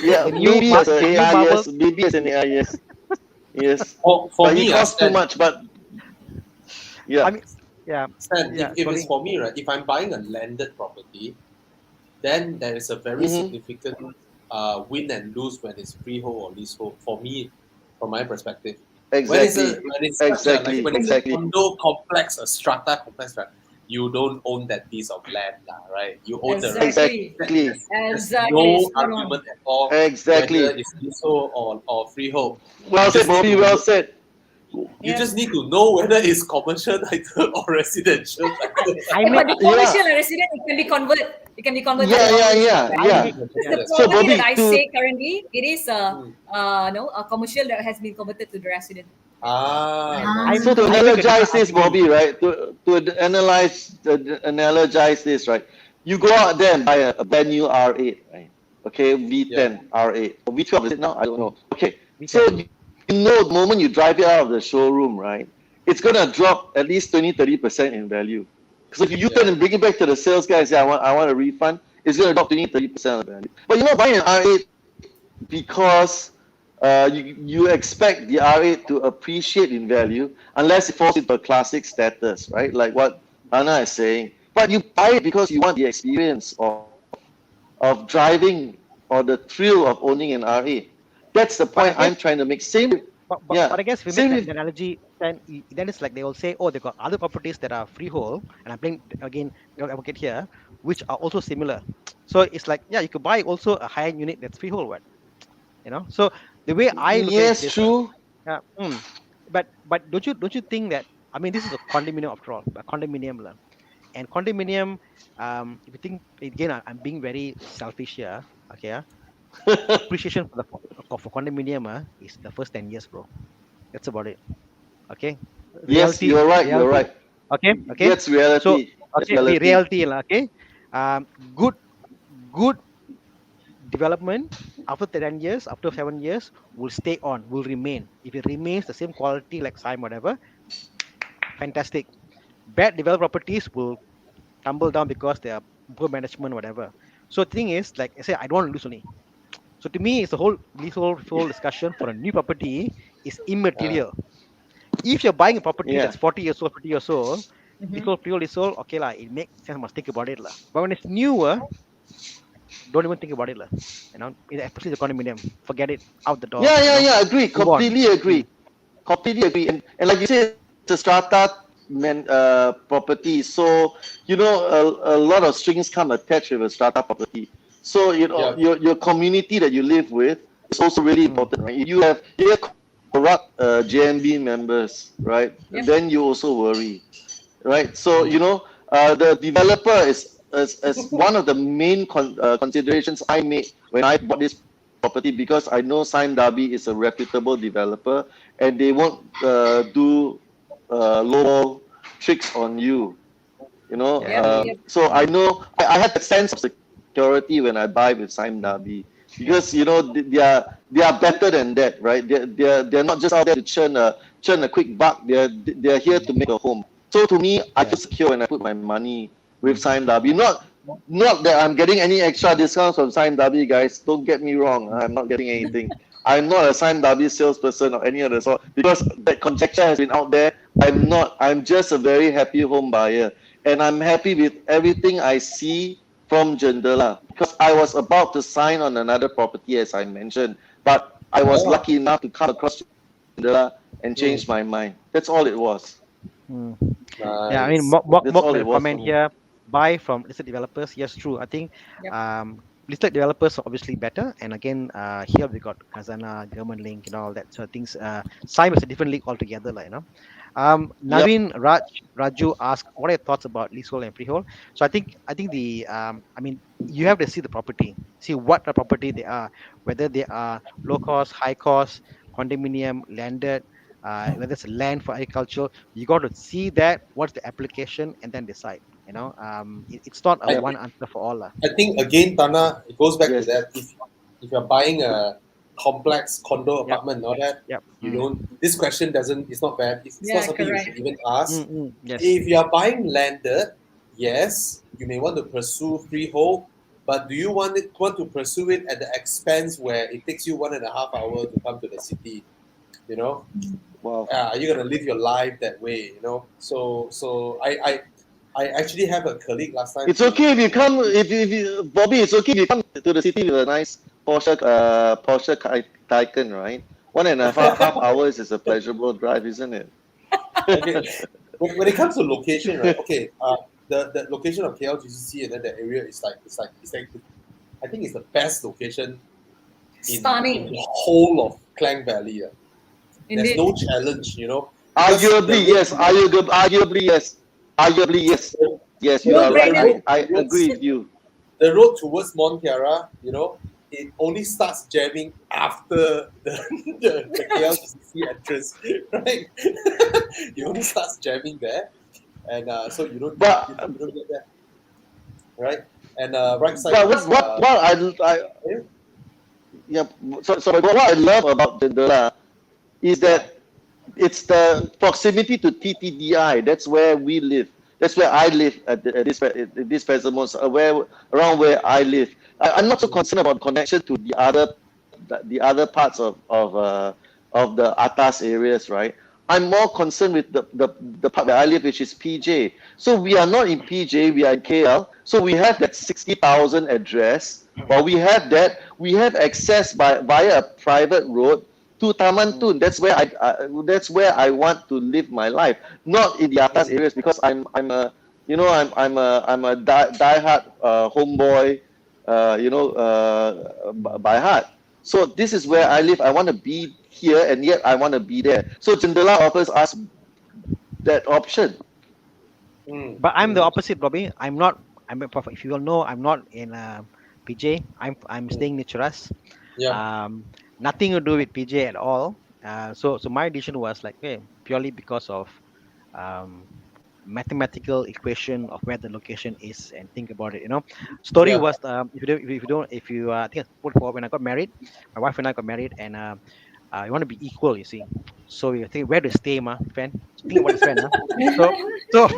yeah, maybe as a The new AI, Marvel. yes. Maybe as an AI, yes. Yes. For But he me, costs too Stan, much. But I yeah. mean, yeah, Stan, yeah. if it's Sorry. for me, right, if I'm buying a landed property, then there is a very Mm-hmm. significant win and lose when it's freehold or leasehold. For me, from my perspective, Exactly. when it's such a like Exactly. when it's a Exactly. condo complex, a strata complex, right, you don't own that piece of land, lah, right? You own the rest. Exactly. Exactly. There's Exactly. no Spot on. argument at all whether Exactly. it's leasehold or freehold. You Well said, just need Bobby. Well to said. you Yep. just need to know whether it's commercial title or residential title. I It may, might be Yeah. commercial and resident. It can be converted. It can be converted Yeah. to Yeah. commercial. Yeah. Right? I Yeah. may, Because yeah. the So, property that Bobby, I to say currently, it is Hmm. no, a commercial that has been converted to the resident. Yeah. Ah, I nice. so to I make a different analogize this, argument. Bobby, right? To analogize this, right? You go out there and buy a brand new R8, right? Okay, Yeah. V10 R8 or V12 is it now? I don't know. Okay, We so can. you know the moment you drive it out of the showroom, right? It's gonna drop at least 20-30% in value. Because if you Yeah. turn and bring it back to the sales guy and say, I want a refund, it's gonna drop 20-30% of the value. But you're not buying an R8 because you expect the R8 to appreciate in value unless it falls into a classic status, right? Like what Thana is saying. But you buy it because you want the experience of driving or the thrill of owning an R8. That's the But I point guess I'm trying to make. Same, but I yeah, guess if we make same that with analogy, then it's like they will say, oh, they got other properties that are freehold, and I'm playing again advocate here, which are also similar. So it's like, yeah, you could buy also a high-end unit that's freehold, what, So the way I look at it is yes, this, true. yeah, but don't you think that, I mean, this is a condominium after all, a condominium lah. And condominium, if you think again, I'm being very selfish here, okay, appreciation for condominium is the first 10 years, bro. That's about it. Okay, Yes, reality, you're right. You're reality. right. Okay, okay. That's So reality. That's okay, reality. reality lah. Okay, good, good development after 10 years, after 7 years, will stay on, will remain. If it remains the same quality like Sime, whatever, fantastic. Bad developed properties will tumble down because they are poor management, whatever. So the thing is, like I say, I don't want to lose only. So to me, it's the whole this whole discussion for a new property is Uh, immaterial. If you're buying a property Yeah. that's 40 years old, 50 years old, Mhm. leasehold, freehold, leasehold, okay lah, it makes sense. Must think about it lah. But when it's newer, don't even think about it lah. Especially the condominium, forget it, out the door. Yeah, yeah, yeah. Agree. Move on. Completely agree. Completely agree. And like you said, it's a strata property. So a lot of strings come attached with a strata property. So yeah, your community that you live with is also really Mm, important, right? You have corrupt JMB members, right? Yep. Then you also worry, right? So mm, the developer is one of the main considerations I made when I bought this property, because I know Sime Darby is a reputable developer and they won't do lowball tricks on you. Yep. yeah. Yep. So I know I had that sense of security when I buy with Sime Darby, because they are better than that, right? They're not just out there to churn a quick buck. They're here to make a home. So to me, I Yeah. feel secure when I put my money with Mm, Sime Darby. Not that I'm getting any extra discounts from Sime Darby, guys. Don't get me wrong. mm, I'm not getting anything. I'm not a Sime Darby salesperson or any other sort, because that conjecture has been out there. I'm not. I'm just a very happy home buyer, and I'm happy with everything I see from Jendela, because I was about to sign on another property, as I mentioned, but I was oh, lucky enough to come across Jendela and mm, change my mind. That's all it was. mm. Yeah, I mean, nice. That's Mok all made it a was for comment me. here. Buy from listed developers. Yes, true. I think Yep. listed developers are obviously better. And again, here we got Kazana, German Link, all that sort of things. Cyber is a different league altogether, like, Yep. Naveen Raju asked, what are your thoughts about leasehold and freehold? So I think the I mean, you have to see the property, see what the property they are, whether they are low cost, high cost, condominium, landed, whether it's land for agriculture. You got to see that, what's the application, and then decide. It's not a I one answer for all. I think again, Tana, it goes back to Yes. that. If you're buying a complex condo Yep, apartment and all that, yep. you don't. This question doesn't. It's not bad. It's not Yeah. something you should Correct. even ask. Yes. If you are buying landed, yes, you may want to pursue freehold, but do you want to pursue it at the expense where it takes you 1.5 hours to come to the city? You know, Wow. are you gonna live your life that way? I actually have a colleague last time It's okay if you come, if you, Bobby. It's okay if you come to the city with a nice Porsche Taycan, right? One and a half hours is a pleasurable drive, isn't it? okay. When it comes to location, right? Okay, the location of KLGCC and then the area is like I think it's the best location in Stunning. the whole of Klang Valley. There's Indeed. no challenge, because the Arguably, road yes. towards Arguably, yes. Arguably, yes. Yes, you the, are the right. No-brainer. road I agree towards with you. the road towards Mont Kiara, it only starts jamming after the KLCC entrance, right? It only starts jamming there, and so But you don't get that, right? And right side but is what I yeah, yeah. So what I love about Jendela is yeah, that it's the proximity to TTDI. That's where we live. That's where I live at this Pesamons, where around where I live. I'm not so mm, concerned about connection to the other the other parts of the atas areas, right? I'm more concerned with the part where I live, which is PJ. So we are not in PJ, we are in KL. So we have that 60,000 address. While we have that, we have access via a private road to Taman Tun. That's where I want to live my life, not in the atas areas, because I'm a diehard homeboy, by heart. So this is where I live. I want to be here, and yet I want to be there. So Jindala offers us that option. But I'm the opposite, Bobby. I'm not. If you all know, I'm not in PJ. I'm staying near Cheras. Yeah. Nothing to do with PJ at all. So my decision was like, hey, purely because of um, mathematical equation of where the location is, and think about it. Story Yeah. was, I think I put forward when I got married. My wife and I got married, and you want to be equal, you see. So we think where to stay, ma, friend. Think about this, friend, huh? So so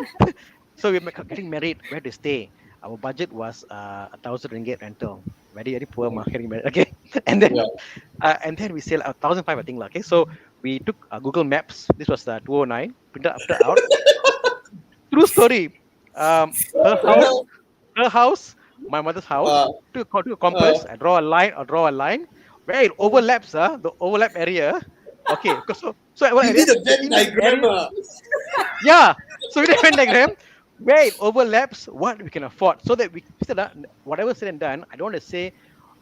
so we're getting married. Where to stay? Our budget was 1,000 ringgit rental. Very very poor, ma, getting married. Okay, and then Yeah. and then we said 1,500, I think, lah. Okay, so we took Google Maps. This was 209. Printed out. True story. Her The house, hell? her house, my mother's house. Uh, Took a uh, compass. I draw a line. Or draw a line where it overlaps. The overlap area. Okay, so what you area? did a So Venn in that diagram. area, yeah. So we did a Venn diagram where it overlaps what we can afford, so that we said that whatever said and done, I don't want to say.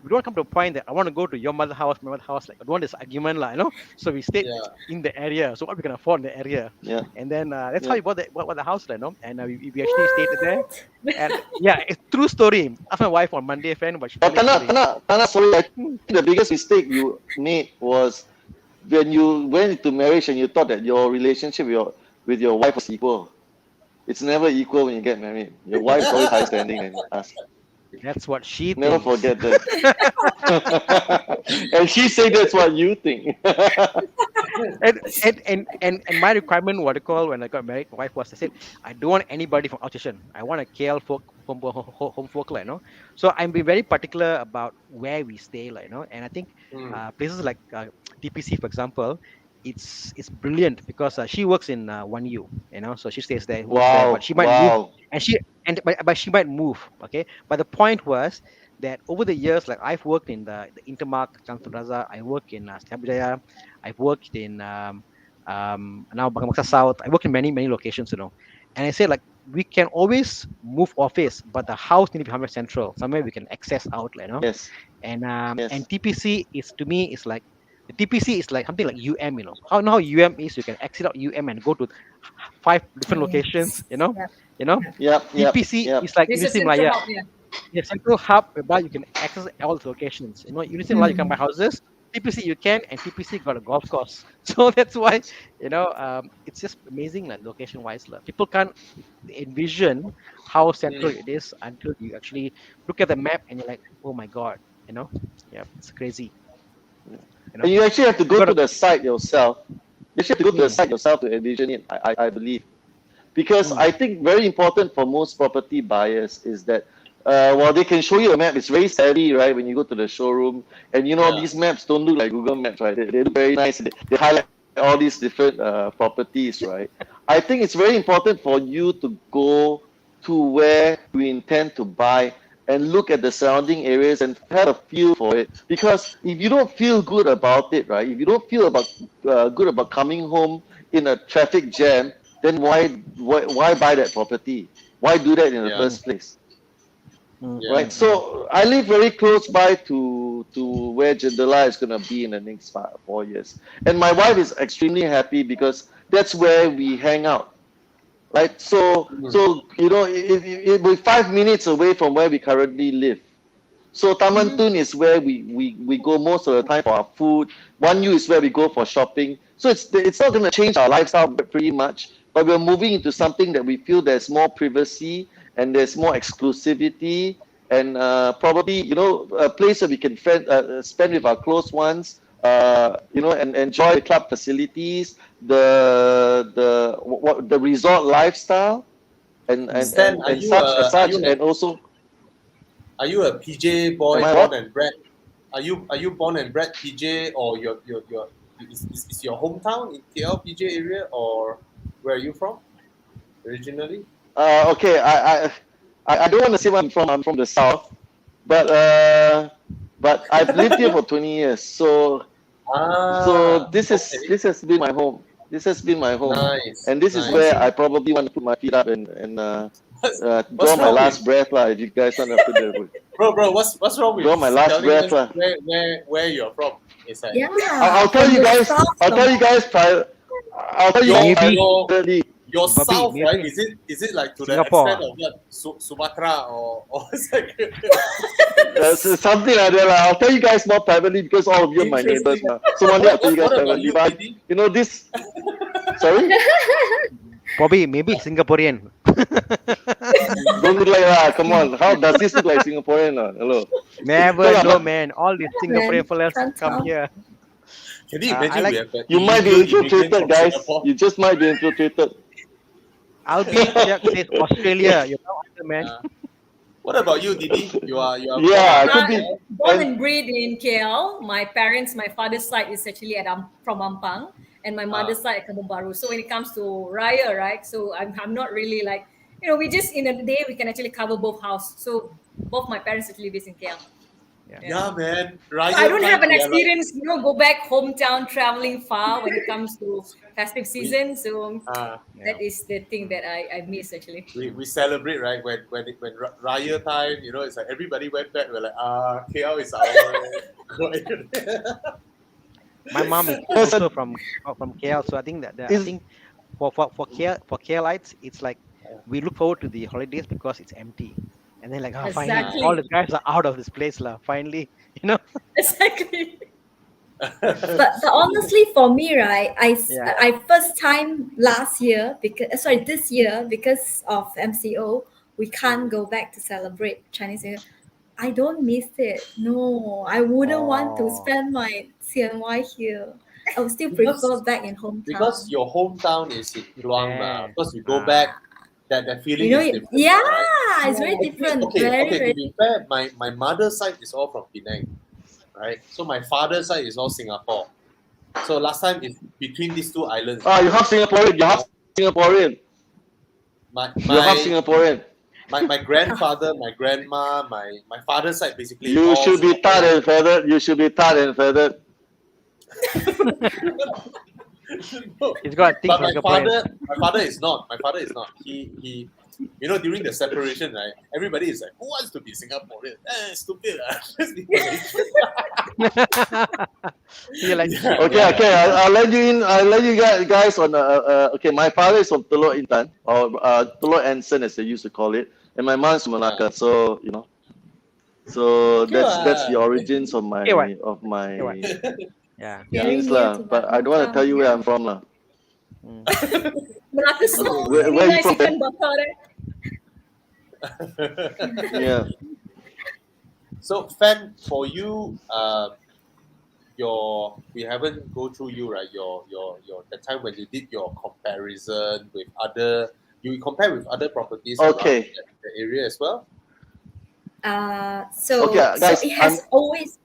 We don't come to a point that I want to go to your mother's house, my mother's house. Like I don't want this argument, lah. So we stayed Yeah. in the area. So what we can afford in the area, Yeah, and then that's how yeah. we bought the house, And we actually stayed there. What? And yeah, it's true story. Ask my wife on Monday, friend, but she But told me the story. Tana, sorry, I Hmm. think the biggest mistake you made was when you went into marriage and you thought that your relationship with your wife was equal. It's never equal when you get married. Your wife is always higher standing than us. That's what she Never thinks. forget that. And she said that's what you think. And my requirement, what I call when I got married, my wife was, I said, I don't want anybody from outstation. I want a KL folk home folk, So I'm being very particular about where we stay, And I think Mm. places like TPC, for example, it's brilliant because she works in 1U, so she stays there, works there, but Wow, she might move, wow. and she and but she might move, okay. But the point was that over the years, like I've worked in the Intermark, Kampung Raza, I work in Sriwijaya, I've worked in now Bangsa South. I work in many locations, And I say like we can always move office, but the house need to be somewhere central, somewhere we can access out, Yes, And yes, TPC is to me is like the TPC is like something like UM, How UM is you can exit out UM and go to 5 different locations, Yes. Yep. Yep. yep, yep, TPC yep. is like This is University of central Malaya. hub, yeah. Yeah, central hub whereby you can access all the locations. University of Malaya you can buy Mm. houses. TPC you can, and TPC got a golf course. So that's why it's just amazing, like location wise. People can't envision how central Mm. it is until you actually look at the map and you're like, oh my god, yeah, it's crazy. You And know, you actually have to you go got to. to the site yourself. You actually have to go to the Mm, site yourself to envision it, I believe. Because mm, I think very important for most property buyers is that while they can show you a map, it's very savvy, right? When you go to the showroom, and Yeah. these maps don't look like Google Maps, right? They look very nice. They highlight all these different properties, right? I think it's very important for you to go to where you intend to buy and look at the surrounding areas and have a feel for it. Because if you don't feel good about it, right? If you don't feel good about coming home in a traffic jam, then why buy that property? Why do that in the Yeah. mm, first place? mm, Yeah. Right. mm, mm. So I live very close by to where Jendela is gonna be in the next 4 years, and my wife is extremely happy because that's where we hang out. Right. So Mm. so we're 5 minutes away from where we currently live. So Taman Tun is where we go most of the time for our food. 1U is where we go for shopping. So it's not going to change our lifestyle pretty much, but we're moving into something that we feel there's more privacy and there's more exclusivity and probably a place where we can spend with our close ones. And enjoy the club facilities, the resort lifestyle, and and Stan, and, and such as such, and also are you a PJ boy am I born what? and bred? are you born and bred PJ, or your is your hometown in KL PJ area, or where are you from originally? Okay, I don't want to say where I'm from. I'm from the south, but I've lived here for 20 years. So Ah, okay, this has been my home. This has been my home, nice, and this is where nice. I Okay. probably want to put my feet up and What's draw what's my wrong with last breath lah. If you guys want to put that word, bro? What's wrong with draw my last telling breath us lah. where you're from? It's like Yeah, I'll tell from you the guys. south, I'll from tell you guys I'll tell you guys your Maybe, your privately. your Bobby, south, right? maybe Is it like to the extent Singapore. of what Sumatra or it's like So something like that. I'll tell you guys more privately because all of you are my neighbors. interesting? So one day I'll What tell what you guys what about privately. you, But Didi? you know this. Sorry, Bobby, maybe Singaporean. don't look like that. Come on. How does this look like Singaporean? Hello. No Never lah, know, but man. All these Singaporean man. fellas Can't come tell. here. Can you I imagine we like. have an you might illegal be immigrant infiltrated, from guys. Singapore? You just might be infiltrated. Albie says Australia. You know, man. Uh, what about you, Didi? You are born and Yeah, it bred could Uh, be. there. born And and bred in KL. My father's side is actually from Ampang, and my Ah, mother's side at Kampung Baru. So when it comes to Raya, right? So I'm not really like, we just in a day we can actually cover both house. So both my parents actually based in KL. Yeah. Yeah. yeah, man. So I Raya don't have time an we are like experience, go back hometown traveling far when it comes to festive we season. So Yeah. that is the thing that I miss actually. we celebrate, right, when Raya time, it's like everybody went back. We're like, KL is ours. My mom is there's also a from KL, so I think that I is think for KLites, it's like we look forward to the holidays because it's empty, and then like finally Ah. all the Exactly. guys are out of this place lah. Finally, you know. Exactly. But honestly, for me, right, Yeah. I first time last year because sorry this year because of MCO, we can't Mm. go back to celebrate Chinese New Year. I don't miss it. No, I wouldn't want to Oh, spend my CNY here. I would still prefer because back in because hometown. your hometown is in Iloang, eh. of course, you go back, Ah, that You feeling know, is different, yeah, right? it's very Actually, different. okay, Very, okay. To very. be fair, my mother's side is all from Penang, right? So my father's side is all Singapore. So last time is between these two islands. you're half Singaporean. You're half Singaporean. My You're half my Singaporean. my grandfather, my grandma, my father's side basically You all should be tarred Singaporean. and feathered. You should be tarred and feathered. No, he's got things but for Singaporeans. my father is not. My father is not. He during the separation, right? Everybody is like, who wants to be Singaporean? Stupid. Let's be Malaysian. You're like, Yeah, Okay, yeah. okay. I'll let you in. I'll let you guys on. Okay, my father is from Teluk Intan, or Teluk Anson as they used to call it, and my mom's from Ah, Malacca. So so okay, that's the origins of okay, what? my Okay, what? my Yeah. yeah. Very things near lah. to my But I don't want to tell hometown. you where Yeah. I'm from lah. Mm. Melaka so Okay. Where really are you nice from, ikan Fen? bakar eh. Yeah. So, Fan, for you, we haven't go through you, right? Your the time when you did your comparison with other, you compare with other properties around Okay. the area as well. Okay, So guys. it has always.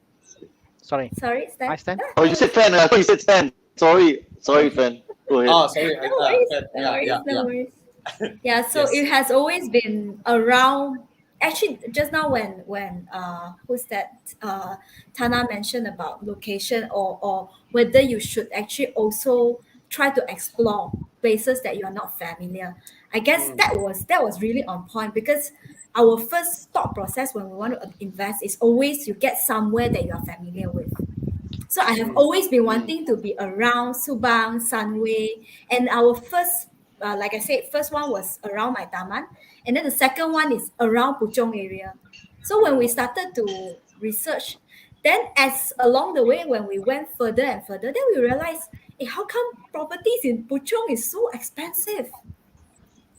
Sorry. Sorry, I Stan. stand. Oh, you said Fan. I thought you said Stan. Sorry, Fan. Go ahead. Oh, sorry. No worries, Fan, no yeah, worries, yeah, no yeah. worries. Yeah, so Yes. it has always been around. Actually, just now when who's that? Thana mentioned about location or whether you should actually also try to explore places that you are not familiar. I guess Mm, that was really on point because our first thought process when we want to invest is always you get somewhere that you are familiar with. So I have mm, always been Mm. wanting to be around Subang, Sunway, and our first, like I said, first one was around my taman, and then the second one is around Puchong area. So when we started to research, then as along the way when we went further and further, then we realized, how come properties in Puchong is so expensive?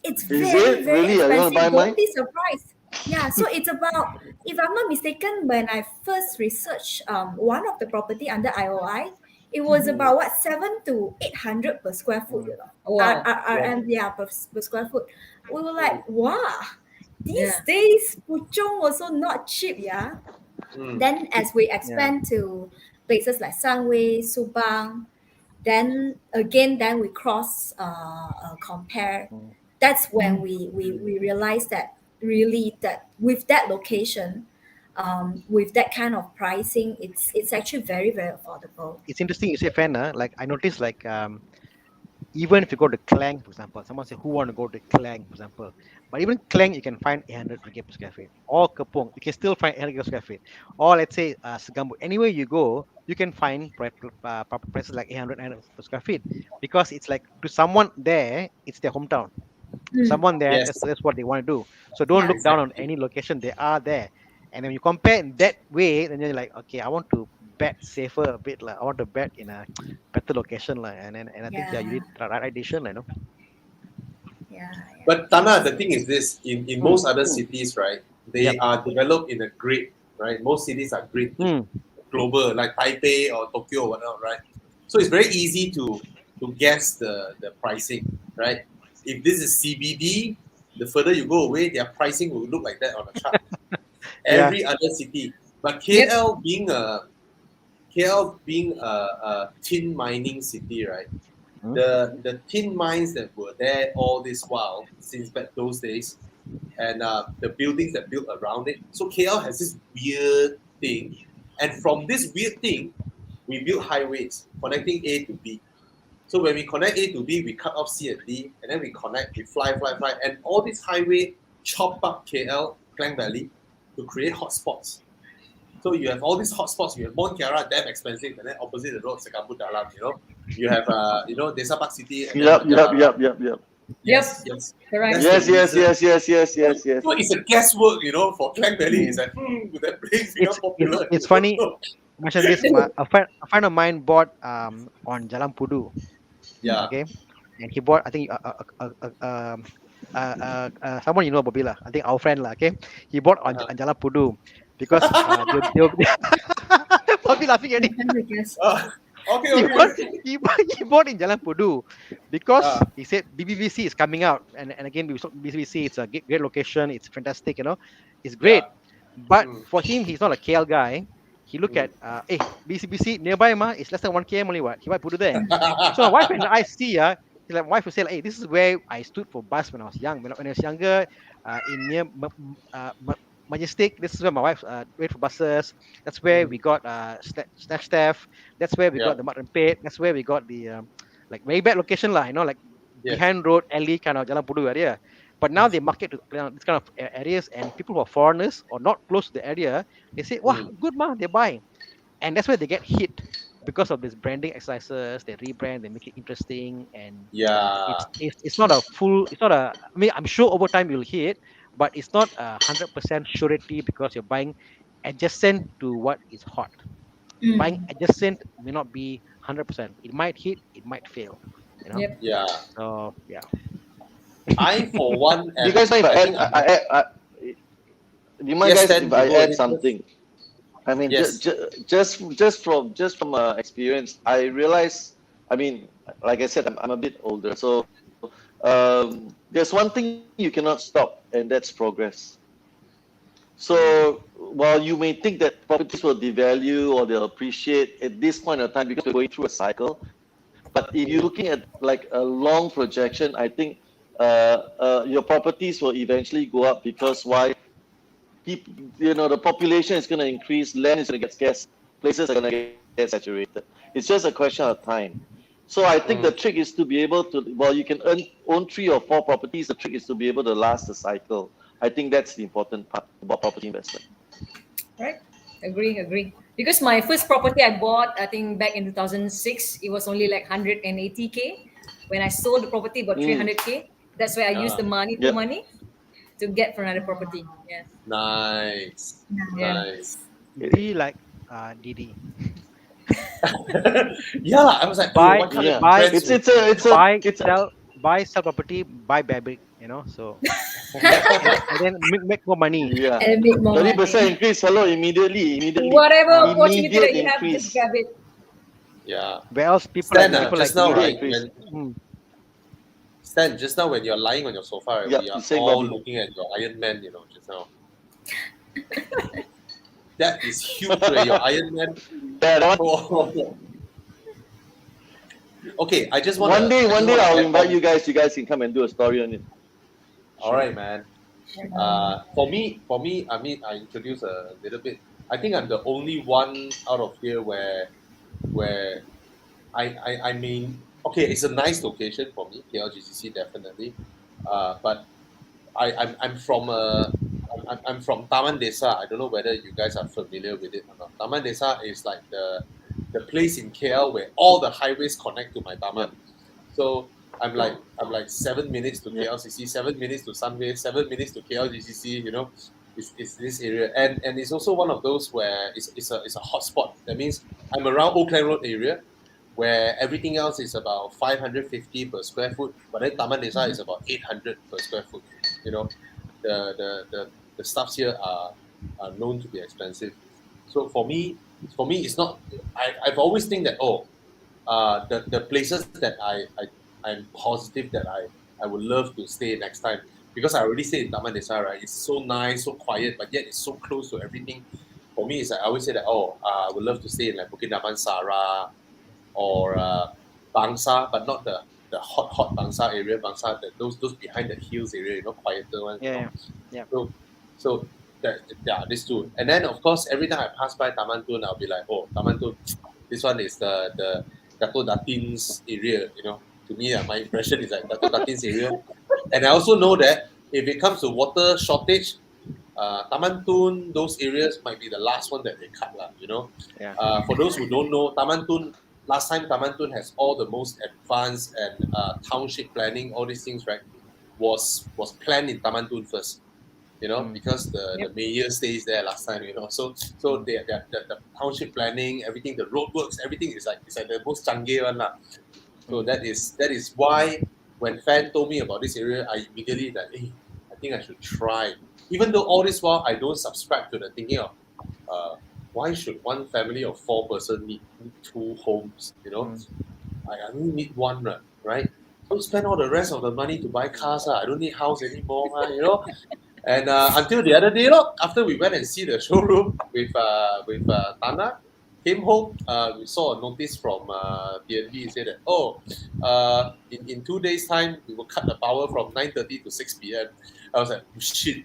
It's Is very, it very really? You want to buy expensive. Don't mine? be surprised. Yeah, so it's about, if I'm not mistaken, when I first researched one of the property under IOI, it was mm, about what 7 to 800 per square foot, Mm. Oh, wow. yeah. Yeah, per square foot. We were Mm, like, wow, these Yeah. days Puchong also not cheap, yeah. Mm. Then as we Yeah. expand to places like Sangway, Subang, then we cross compare. Mm. That's when we realize that really that with that location, with that kind of pricing, it's actually very very affordable. It's interesting you say fan, like I noticed like even if you go to Klang, for example, someone say who want to go to Klang, for example, but even Klang you can find 800 ringgit per square feet. Or Kepong, you can still find 800 ringgit per square feet. Or let's say Segambu, anywhere you go, you can find property prices like 800, 900 per square feet because it's like to someone there, it's their hometown. To Mm, someone there, Yes, that's what they want to do. So don't yeah, look down on exactly. any location, they are there. And when you compare in that way, then you're like, okay, I want to bet safer a bit. Like, I want to bet in a better location. Like, and I think, yeah, you yeah, did the right decision. Like, no? yeah, yeah. But Tana, Yes. the thing is this: in Mm, most other cities, right, yep. they are developed in a grid, right? Most cities are grid Mm, global, like Taipei or Tokyo or whatnot, right? So it's very easy to guess the pricing, right? If this is CBD, the further you go away, their pricing will look like that on a chart. yeah. Every other city, but Yep. KL being a tin mining city, right? Mm, The tin mines that were there all this while since back those days, and the buildings that built around it. So KL has this weird thing, and from this weird thing, we build highways connecting A to B. So when we connect A to B, we cut off C and D, and then we connect, we fly, and all this highway chop up KL, Klang Valley, to create hotspots. So you have all these hotspots. You have Mont Kiara, damn expensive, and then opposite the road, Sekambut Dalam. You have Desa Park City, and then Yup, Banjar yup, Barat. yup, yup, yup. Yes, Yep. yes. Correct. That's the Yes, yes, reason. yes, yes, yes, So, yes, yes. so it's a guesswork, for Klang Valley. It's like, would that place become it's popular? it's You don't funny. know. I mentioned this. A friend of mine bought on Jalan Pudu. Yeah. Okay, and he bought I think someone Bobila. I think our friend lah. Okay, he bought Uh-huh. on Jalan Pudu because they'll Bobby laughing at I'm it. trying to guess. Okay, he okay. bought he bought in Jalan Pudu because Uh, he said BBVC is coming out, and again BBVC, it's a great location, it's fantastic, it's yeah. great. But Mm, for him, he's not a KL guy. He look mm. at BCBC nearby it's less than 1 km only, what he might put it there. So my wife and I see my wife will say like, hey, this is where I stood for bus when I was young. When I was younger, in near Majestic, this is where my wife wait for buses. That's where we Mm, got Snatch Staff. That's where we yeah. got the Mutton Pit. That's where we got the like very bad location lah. Like Yes. behind road alley kind of Jalan Pudu area. But now they market to this kind of areas, and people who are foreigners or not close to the area, they say, "Wow, Mm, good ma, they're buying," and that's where they get hit because of this branding exercises. They rebrand, they make it interesting, and yeah. it's not a full. It's not a. I mean, I'm sure over time you'll hit, but it's not 100% surety because you're buying adjacent to what is hot. Buying Mm. adjacent may not be 100%. It might hit, it might fail. You know. Yep. Yeah. So yeah. I, for one, Do you guys am. mind if I I think add? I'm. Do you mind, Yes, guys, Stan, if you I go add ahead first. something? I mean, Yes. just from experience, I realize. I mean, like I said, I'm a bit older, so there's one thing you cannot stop, and that's progress. Mm, So while you may think that properties will devalue or they'll appreciate at this point of time because we're going through a cycle, but if you're mm, looking at like a long projection, I think your properties will eventually go up because why? People, the population is going to increase, land is going to get scarce, places are going to get saturated. It's just a question of time. So I think the mm. trick is to be able to, well, you can own 3 or 4 properties. The trick is to be able to last the cycle. I think that's the important part about property investment. Right. Agree. Because my first property I bought, I think back in 2006, it was only like 180K. When I sold the property, about Mm, 300K. That's where I used the Ah, two yep. money to get for another property. Yeah. nice. Yeah. Nice. Be like Didi. Yeah, I was like, Buy what kind of Yeah. buy friends It's would it's a it's a buy it's a, sell buy sell property, buy Babic, so and then make more money. yeah. And make more 30% money. increase. Hello, Whatever Uh, opportunity immediate that you have, just increase. grab it. yeah. where else Stan, people like just now, you, Immediate right? increase. mm, Stan, just now when you're lying on your sofa, right, Yep. we You are saying, all Bobby? looking at your Iron Man, just now. That is huge, right? Your Iron Man. Yeah, that one. Oh. Okay, I just One wanna day, I just one day wanna I'll add invite on. you guys. You guys can come and do a story on it. All right, man. Um, For me, I mean, I introduced a little bit. I think I'm the only one out of here where I mean, okay, it's a nice location for me, KLGCC definitely. But I'm from I'm from Taman Desa. I don't know whether you guys are familiar with it or not. Taman Desa is like the place in KL where all the highways connect to my Yep. Taman. So I'm like 7 minutes to Yep. KLCC, 7 minutes to Sunway, 7 minutes to KLGCC. It's this area, and it's also one of those where it's a hotspot. That means I'm around Oakland Road area, where everything else is about 550 per square foot, but then Taman Desa is about 800 per square foot. You know, the stuffs here are known to be expensive. So for me, it's not. I've always think that the places that I'm positive that I would love to stay next time, because I already stayed in Taman Desa, right? It's so nice, so quiet, but yet it's so close to everything. For me, it's like I always say that I would love to stay in like Bukit Naman Sara or Bangsa, but not the hot Bangsa area, Bangsa, those behind the hills area, quieter ones. Yeah, yeah, yeah. So so that, yeah, these two. And then of course every time I pass by Taman Tun, I'll be like, oh, Taman Tun, this one is the Dato Datin's area. To me, my impression is like Dato Datin's area. And I also know that if it comes to water shortage, Taman Tun, those areas might be the last one that they cut, Yeah. For those who don't know, Taman Tun, last time Taman Tun has all the most advanced and township planning, all these things, right? Was planned in Taman Tun first, Mm, because the Yep. mayor stays there last time, so mm, the township planning, everything, the roadworks, everything is like the most canggih one lah. So mm, that is why when Fan told me about this area, I immediately like, hey, I think I should try. Even though all this while I don't subscribe to the thinking of uh, why should one family of four-person need two homes? mm. I only need one, right? Don't spend all the rest of the money to buy cars. I don't need house anymore. And until the other day, look, after we went and see the showroom with Thana, came home, we saw a notice from DNB said that, in 2 days' time, we will cut the power from 9:30 to 6 p.m. I was like, oh, shit.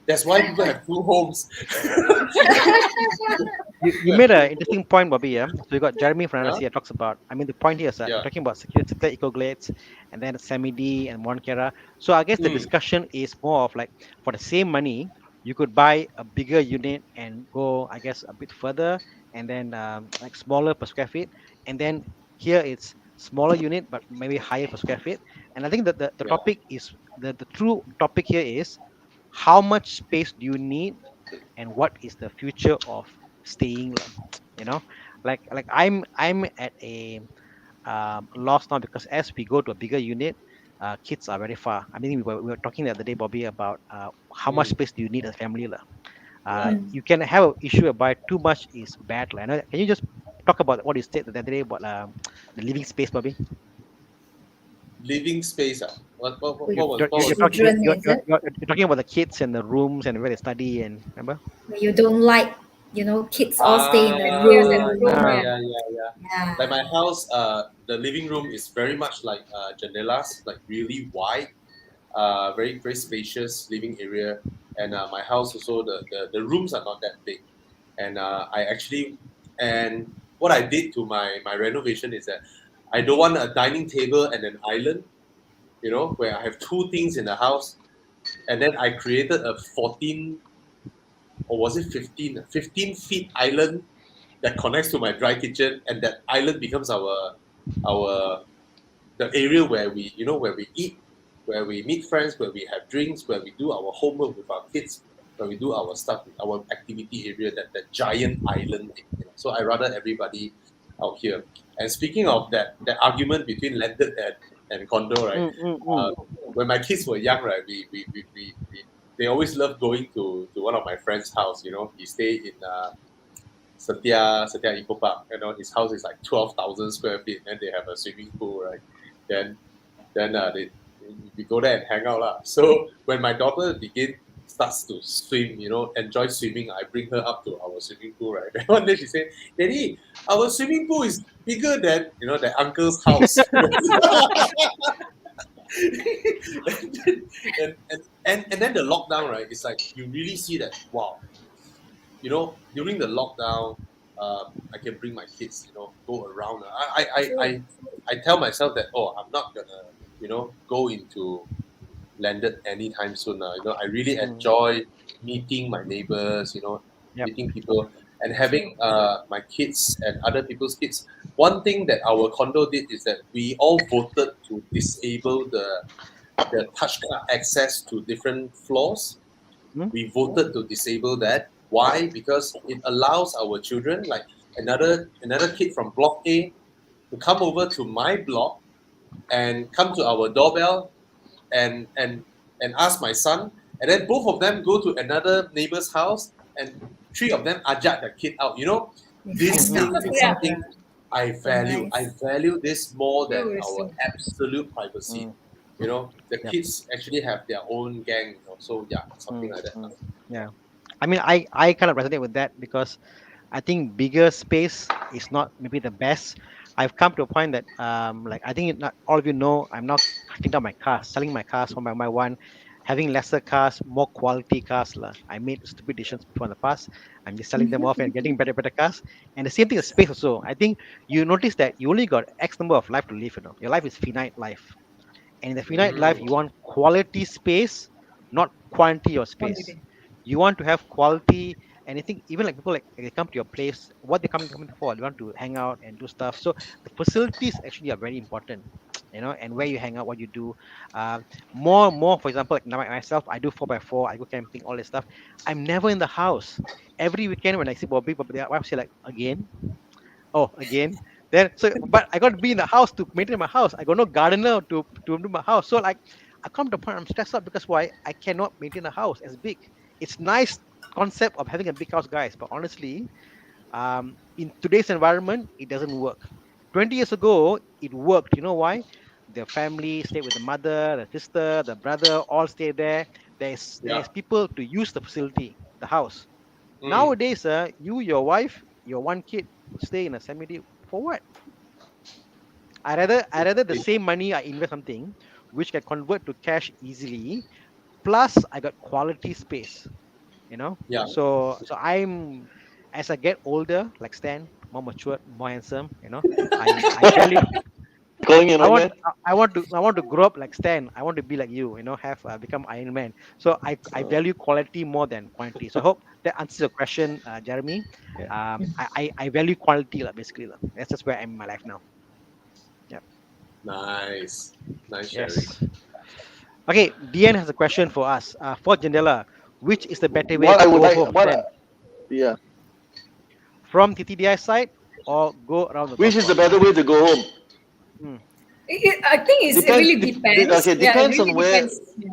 That's why people have two homes. You made an interesting point, Bobby. Yeah. So you got Jeremy Fernandez Huh? here talks about. I mean, the point here is that we're Yeah. talking about secure eco glades, and then Semi D and Monkera. So I guess the Mm, discussion is more of like, for the same money, you could buy a bigger unit and go, I guess, a bit further, and then like smaller per square feet, and then here it's smaller unit but maybe higher per square feet. And I think that the yeah. topic is the true topic here is how much space do you need and what is the future of staying lah. you know like I'm at a loss now, because as we go to a bigger unit, kids are very far. I mean, we were talking the other day, Bobby, about how much Mm, space do you need as a family lah. right. You can have an issue whereby too much is bad lah. Can you just talk about what you said the other day about the living space, Bobby? Living space. What with was you're, what you're, was you're, the talking, living? children, is it? you're talking about the kids and the rooms and where they study, and remember. You don't like, kids all stay in the Yes, at the room. room, Ah, yeah. Yeah. Like Yeah. my house, the living room is very much like jandelas, like really wide, very very spacious living area. And my house also, the rooms are not that big. And and what I did to my renovation is that I don't want a dining table and an island, where I have two things in the house. And then I created a 14, or was it 15 feet island that connects to my dry kitchen, and that island becomes our the area where we eat, where we meet friends, where we have drinks, where we do our homework with our kids, where we do our stuff, our activity area, that giant island thing. So I rather everybody out here. And speaking of that argument between landed and condo, right? mm, mm, mm. Uh, when my kids were young, right, we they always loved going to one of my friend's house. He stayed in Satya Eco Park. His house is like 12,000 square feet, and they have a swimming pool, right? Then we go there and hang out lah. So when my daughter begin starts to swim, enjoy swimming. I bring her up to our swimming pool, right? Then one day she said, "Daddy, our swimming pool is bigger than the uncle's house." And then the lockdown, right? It's like you really see that, wow, during the lockdown, I can bring my kids, go around. True. I tell myself that, oh, I'm not gonna, go into landed anytime soon. I really Mm. enjoy meeting my neighbors, Yep. meeting people and having True. my kids and other people's kids. One thing that our condo did is that we all voted to disable the touch card access to different floors. Mm. We voted to disable that. Why? Because it allows our children, like another kid from block A, to come over to my block and come to our doorbell and and and ask my son, and then both of them go to another neighbor's house, and three of them ajak the kid out. We This hang Mm-hmm. thing out is Yeah, something together. I So value. I nice. value this more than true, it's our true. absolute privacy. Mm. The Yep. kids actually have their own gang. So yeah, something Mm. like that. Mm. Yeah. I mean, I kind of resonate with that because I think bigger space is not maybe the best. I've come to a point that like I think not all of you know I'm now cutting down my cars, selling my cars one by one, having lesser cars, more quality cars lah. I made stupid decisions before in the past. I'm just selling them off and getting better cars. And the same thing with space also. I think you notice that you only got X number of life to live. Your life is finite life, and in the finite life, Mm, you want quality space, not quantity of space. Quantity. You want to have quality, and I think even like people like they come to your place, what they coming for? They want to hang out and do stuff. So the facilities actually are very important, and where you hang out, what you do. Uh, more, for example, like myself, I do 4x4, I go camping, all this stuff. I'm never in the house. Every weekend when I see Bobby, their wife say like again, oh again, then so but I got to be in the house to maintain my house. I got no gardener to do my house, so like I come to a point I'm stressed out because why? I cannot maintain a house as big. It's nice concept of having a big house, guys, but honestly, in today's environment it doesn't work. 20 years ago it worked. You know why? The family stayed with the mother, the sister, the brother, all stay there. There's yeah. people to use the facility, the house. Mm, Nowadays, you, your wife, your one kid stay in a semi for what? I rather the exactly. same money I invest something which can convert to cash easily. Plus, I got quality space. Yeah. So I'm as I get older, like Stan, more matured, more handsome. I value. Calling an I old want man. to, I want to grow up like Stan. I want to be like you. Have become Iron Man. So I Uh, value quality more than quantity. So I hope that answers your question, Jeremy. yeah. I value quality lah, basically lah. That's just where I'm in my life now. Yep. Nice. Nice sharing. Yes. Okay. DN has a question for us. For Jandela, which is the better way What to I would go like, home, what, Stan? yeah. From TTDI side or go around the Which golf is the course? better way to go home? Hmm. I think it Depends. really depends. Okay, Yeah, it depends really on where. depends. Yeah.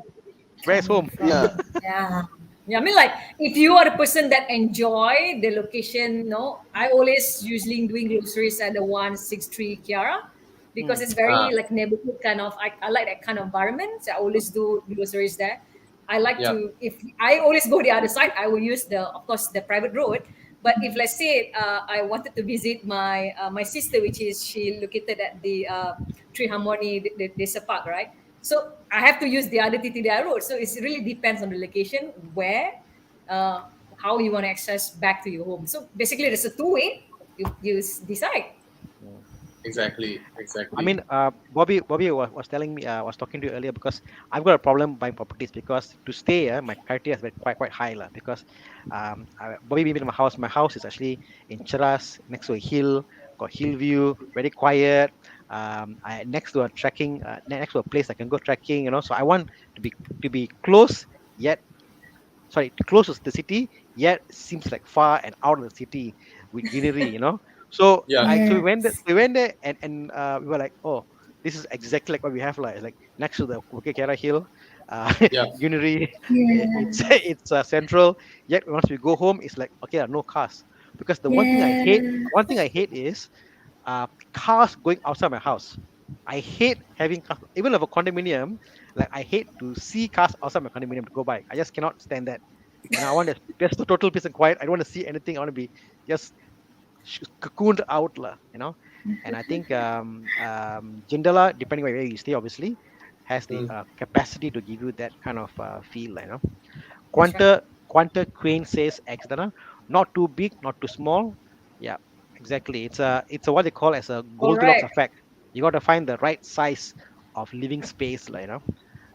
Where's Coming home? from. Yeah. Yeah. Yeah, I mean, like if you are the person that enjoy the location, no, I always usually doing groceries at the 163 Kiara because Hmm. it's very Ah, like neighborhood kind of. I like that kind of environment. So I always do groceries there. I like yeah. to if I always go the other side, I will use the of course the private road. But if let's say I wanted to visit my sister, which is she located at the Tree Harmony Desa Park, right? So I have to use the other TTDI road. So it really depends on the location, where, uh, how you want to access back to your home. So basically, there's a two-way. You decide. Hmm. Exactly. I Exactly. mean, Bobby was telling me, was talking to you earlier because I've got a problem buying properties because to stay, my criteria is very quite high lah. Because Bobby been in my house. My house is actually in Cheras, next to a hill, got hill view, very quiet. Next to a trekking, next to a place I can go trekking. So I want to be close yet sorry, close to the city, yet seems like far and out of the city with greenery. So Yeah. we went there, Yes. and we were like, oh, this is exactly like what we have, like it's like next to the Kera Hill, Yeah. greenery. It's Yeah. it's central. Yet once we go home, it's like okay, no cars, because the Yeah. one thing I hate is cars going outside my house. I hate having cars, even of a condominium. Like I hate to see cars outside my condominium to go by. I just cannot stand that. I want just the total peace and quiet. I don't want to see anything. I want to be just cocooned out, lah. And I think Jindala, depending on where you stay, obviously, has the Mm. capacity to give you that kind of feel. That's right. Quanta Crane says Exdana, not too big, not too small. Yeah, exactly. It's a what they call as a Goldilocks Correct. effect. You got to find the right size of living space,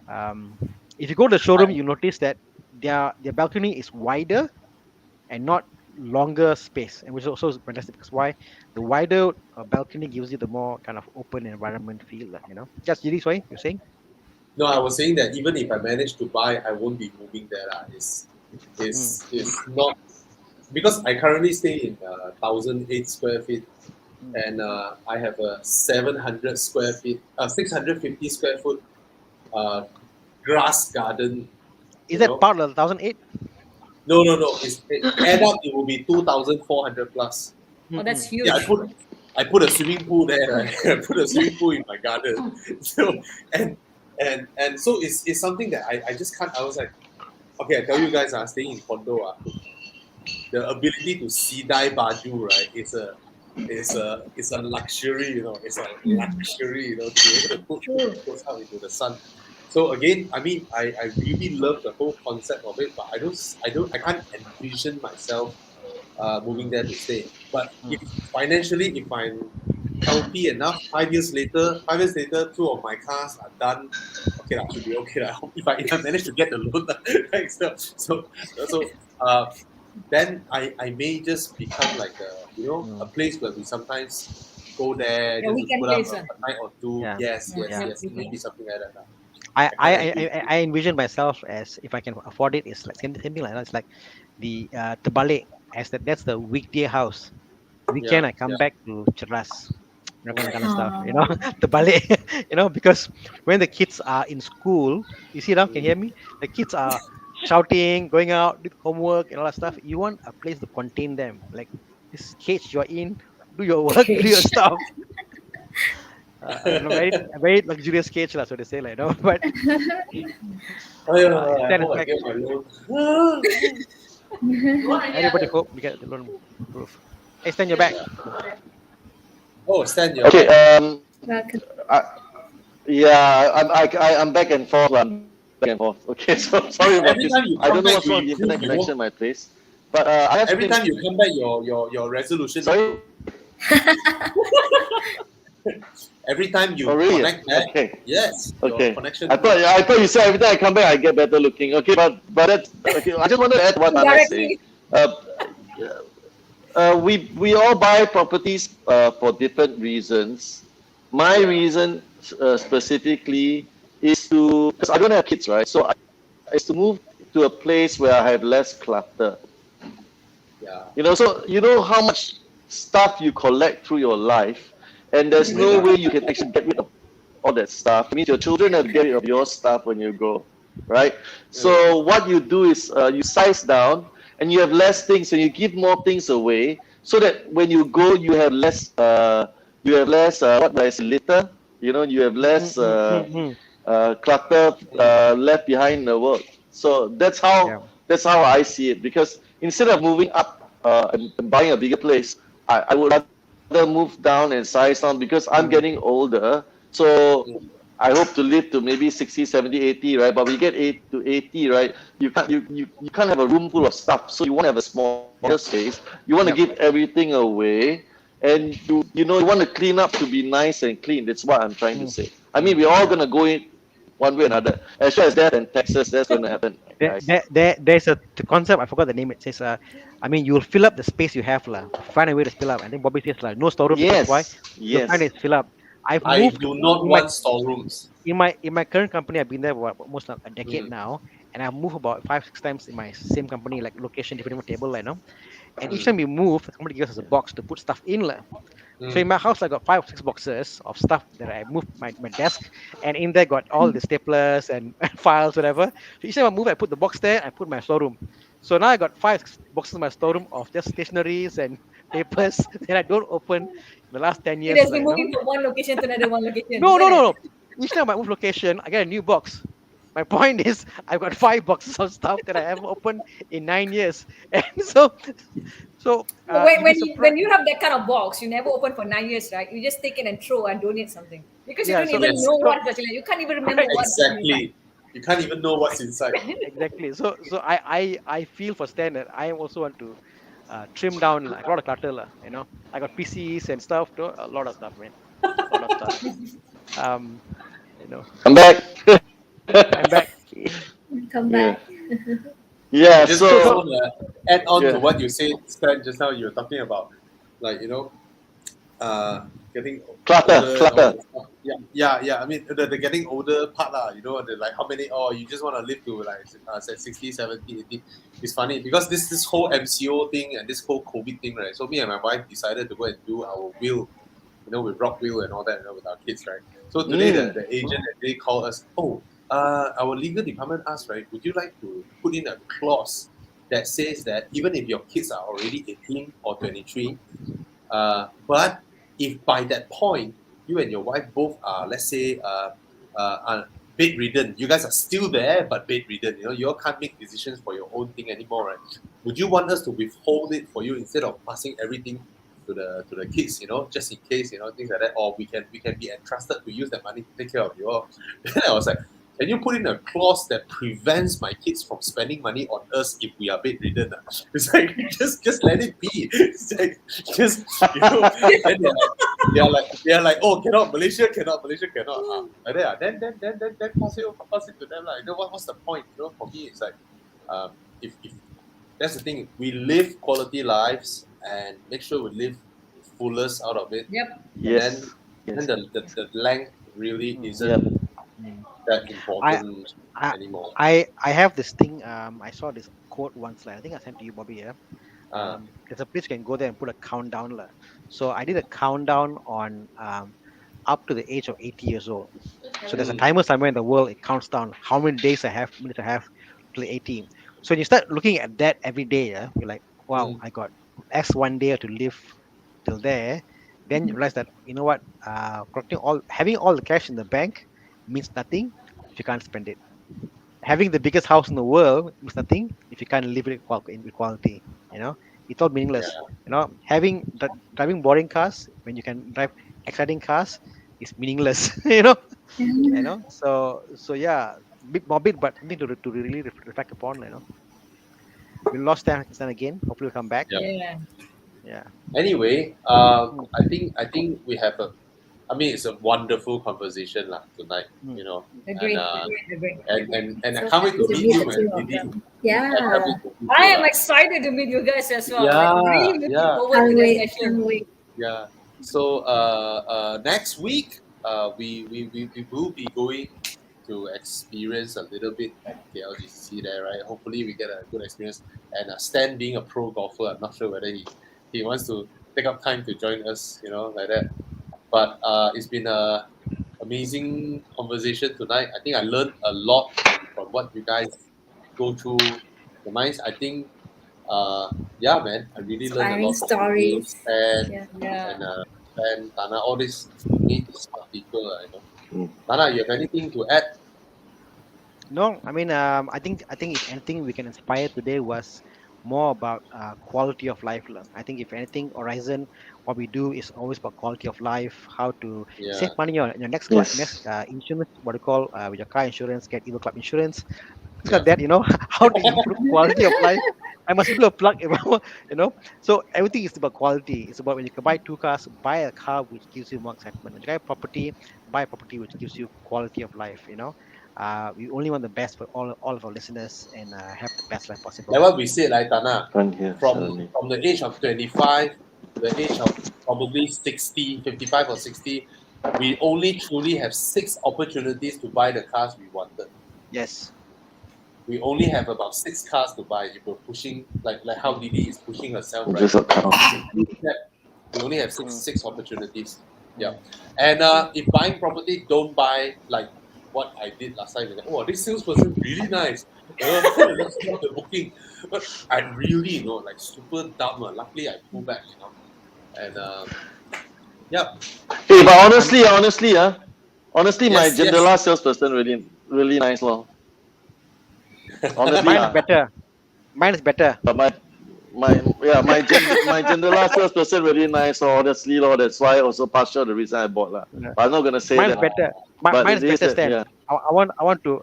Um, if you go to the showroom, I, you notice that their balcony is wider and not longer space, and which is also fantastic because why the wider balcony gives you the more kind of open environment feel, Just Yuri, sorry, you're saying? no, I was saying that even if I manage to buy, I won't be moving there. Is not because I currently stay in 1,008 square feet, Mm. and I have a 700 square feet, 650 square foot uh, grass garden. Is You that know, part of the 1,008? no, no, no. Add up, it will be 2,400 plus. Oh, that's Mm-mm. Yeah, huge. I put a swimming pool there. Right? I put a swimming pool in my garden. So and so it's something that I just can't. I was like, okay, I tell you guys, staying in condo, the ability to sidai baju, right? It's a luxury, It's a luxury, to be able to put True. clothes out into the sun. So again, I mean, I really love the whole concept of it, but I can't envision myself moving there to stay. But Mm. if financially, if I'm healthy enough, 5 years later, two of my cars are done. Okay, that should be okay. Lah. If I manage to get the loan, lah. Right? So then I may just become like a Mm. place where we sometimes go there Yeah, just to weekend put up place. a night or two. Yeah, Yes, Yeah, yes, yeah. yeah, yes. It may weekend. be something like that. Lah. I, I I, can't I, envision. I envision myself as if I can afford it. It's like same thing like that. It's like the terbalik, as that's the weekday house. Yeah, Weekend I come yeah. back to Cheras, kind of Mm, stuff. Oh, Terbalik. Because when the kids are in school, you see now, can you mm. hear me? The kids are shouting, going out, do homework and all that stuff. You want a place to contain them, like this cage you're in. Do your work, do your cage. stuff. A very luxurious cage, lah, so they say, But I stand hope I back. get my loan. Everybody hope we get the loan approved. Hey, stand your back. Oh, stand your Okay. back. Welcome. I, yeah, I'm back and forth. I'm back and forth. Okay, so sorry about this. Every time I you don't know come what's back, wrong with you the internet improve. You connection won't. in my place, but I have Every been. time you come back, your resolution Sorry. improve. Every time Oh, you really? connect back, Okay. yes, your Okay. connection. I thought you said every time I come back I get better looking. Okay, but that's okay. I just wanted to add what Thana is saying. Indirectly. Uh, we all buy properties for different reasons. My reason specifically is to because I don't have kids, right? So is to move to a place where I have less clutter. Yeah. So you know how much stuff you collect through your life, and there's no Yeah. way you can actually get rid of all that stuff. It means your children have to get rid of your stuff when you grow, right? So what you do is you size down, and you have less things, and you give more things away, so that when you go, you have less. What do I say? Litter. You have less clutter left behind in the world. So Yeah. that's how I see it. Because instead of moving up and buying a bigger place, I would rather move down and size down because I'm getting Mm. older. So I hope to live to maybe 60, 70, 80, right? But we get 80, right? You can't have a room full of stuff. So you want to have a smaller Yep. space. You want to Yep. give everything away. And you want to clean up to be nice and clean. That's what I'm trying to Mm. say. I mean, Mm. we're all gonna go in one way or another. As sure as that in Texas, that's gonna happen, guys. There's the concept. I forgot the name. It says, I mean, you'll fill up the space you have, lah. Find a way to fill up. I think Bobby says, no storeroom because why? Yes, You'll find yes. it fill up. I've I moved do not in my want storerooms. in my current company. I've been there for almost like a decade Mm, now, and I've moved about 5 6 times in my same company, like location, different table, And each mm, time we move, somebody gives us a box to put stuff in, lah. So in mm, my house, I got 5 or 6 boxes of stuff that I moved my desk, and in there got all the staplers and files, whatever. So each time I move, I put the box there. I put my storeroom. So now I got 5 boxes in my storeroom of just stationaries and papers that I don't open in the last 10 years, It has been moving from one location to another one location, No, isn't no, no, it? no. Each time I move location, I get a new box. My point is, I've got 5 boxes of stuff that I haven't opened in 9 years, and When you'd be when you, when surprised. you have that kind of box, you never open for 9 years, right? You just take it and throw and donate something because you Yeah, don't so even Yes, know so what's actually. You can't even remember right, what's inside. exactly. You can't even know what's inside. exactly. So I feel for Stan that I also want to trim down like a lot of clutter, lah. I got PCs and stuff, a lot of stuff, man, a lot of stuff. Um, you know, I'm back. I'm back. Come Yeah. back. Yeah. Just So just so want to add on to Yeah. what you said, Stan, just now. You were talking about, like, uh, getting Clutter. older and all Clutter. that stuff. Yeah, yeah, yeah. I mean, the getting older part, the, like, how many, oh, you just want to live to, like, say 60, 70, 80. It's funny because this whole MCO thing and this whole COVID thing, right? So me and my wife decided to go and do our will, with Rock Will and all that, with our kids, right? So today Mm. the agent actually called us, oh, our legal department asked, right, would you like to put in a clause that says that even if your kids are already 18 or 23, but if by that point you and your wife both are, let's say, bedridden, you guys are still there but bedridden, you all can't make decisions for your own thing anymore, right? Would you want us to withhold it for you instead of passing everything to the kids, just in case, things like that, or we can be entrusted to use that money to take care of you all? Then I was like, can you put in a clause that prevents my kids from spending money on us if we are bedridden? It's like, just let it be. It's like, just, then they're like, oh, Malaysia cannot. Like that, then pass it to them. Like, what's the point? For me, it's like, if that's the thing, we live quality lives and make sure we live fullest out of it, Yep. and then Yes. then Yes. the length really mm, Yep. isn't mm. that I important I anymore. I have this thing. I saw this quote once. Like, I think I sent to you, Bobby. Yeah. Uh, There's a place you can go there and put a countdown. Lah. So I did a countdown on up to the age of 80 years old. So there's a mm, timer somewhere in the world. It counts down how many days I have, minutes I have till 80. So when you start looking at that every day, yeah, you're like, wow, mm, I got X one day to live till there. Then you realize that, you know what, having all the cash in the bank means nothing if you can't spend it. Having the biggest house in the world means nothing if you can't live it in equality. You know, it's all yeah, meaningless. Driving boring cars when you can drive exciting cars is meaningless. So yeah, bit morbid, but something to really reflect upon. We lost Stan again. Hopefully we'll come back. yeah. Yeah. Yeah. Anyway, Mm, I think we have a. I mean, it's a wonderful conversation lah tonight. mm. And Agree. Agree. I So can't wait happy to to meet meet you, the man, two of Didi. them. I can't Yeah. wait to meet I you, am lah. excited to meet you guys as well. Like Yeah, really looking yeah, forward to Can't the wait. session. Can't wait. yeah. So next week, we will be going to experience a little bit at KLGC there, right? Hopefully, we get a good experience. And Stan, being a pro golfer, I'm not sure whether he wants to take up time to join us, like that. But it's been a amazing conversation tonight. I think I learned a lot from what you guys go through the minds. I think, yeah, man, I really learned a Inspiring lot from you, stories. Stan, Yeah. Yeah. and Thana, all these amazing smart people. Mm. Thana, you have anything to add? No, I mean, I think if anything we can inspire today was more about quality of life. Lah. I think if anything, Horizon, what we do is always about quality of life, how to save Yeah, money on your next Yes. insurance, what you call with your car insurance, get Evo Club insurance, things yeah. like that. How to improve quality of life. I must give a plug, you know. So everything is about quality. It's about when you can buy two cars, buy a car which gives you more excitement. When you buy a property, buy a property which gives you quality of life. We only want the best for all of our listeners and have the best life Like possible. what we said, like Thana, Run here from suddenly. from the age of 25 to the age of probably 60, 55 or 60, we only truly have 6 opportunities to buy the cars we wanted. Yes. We only have about 6 cars to buy if we're pushing, like how Mm, Didi is pushing herself, I right? just got cut If off. we push that, we only have six mm, six opportunities. Yeah. mm. And if buying property, don't buy like what I did last time. Oh, this salesperson really nice. Let's start the booking. But I'm really, like super dumb. Luckily, I pulled back, And yeah. Hey, but I'm honestly, my Yes, yes. Jendela salesperson really, really nice, lor. Honestly, Mine is better. Mine is better. but my Jandela salesperson really nice. So honestly, Lord, that's why also partial the reason I bought lah. Yeah. But I'm not gonna say Mine is that. better. But Mine it is is better, that, Stan. yeah. I want to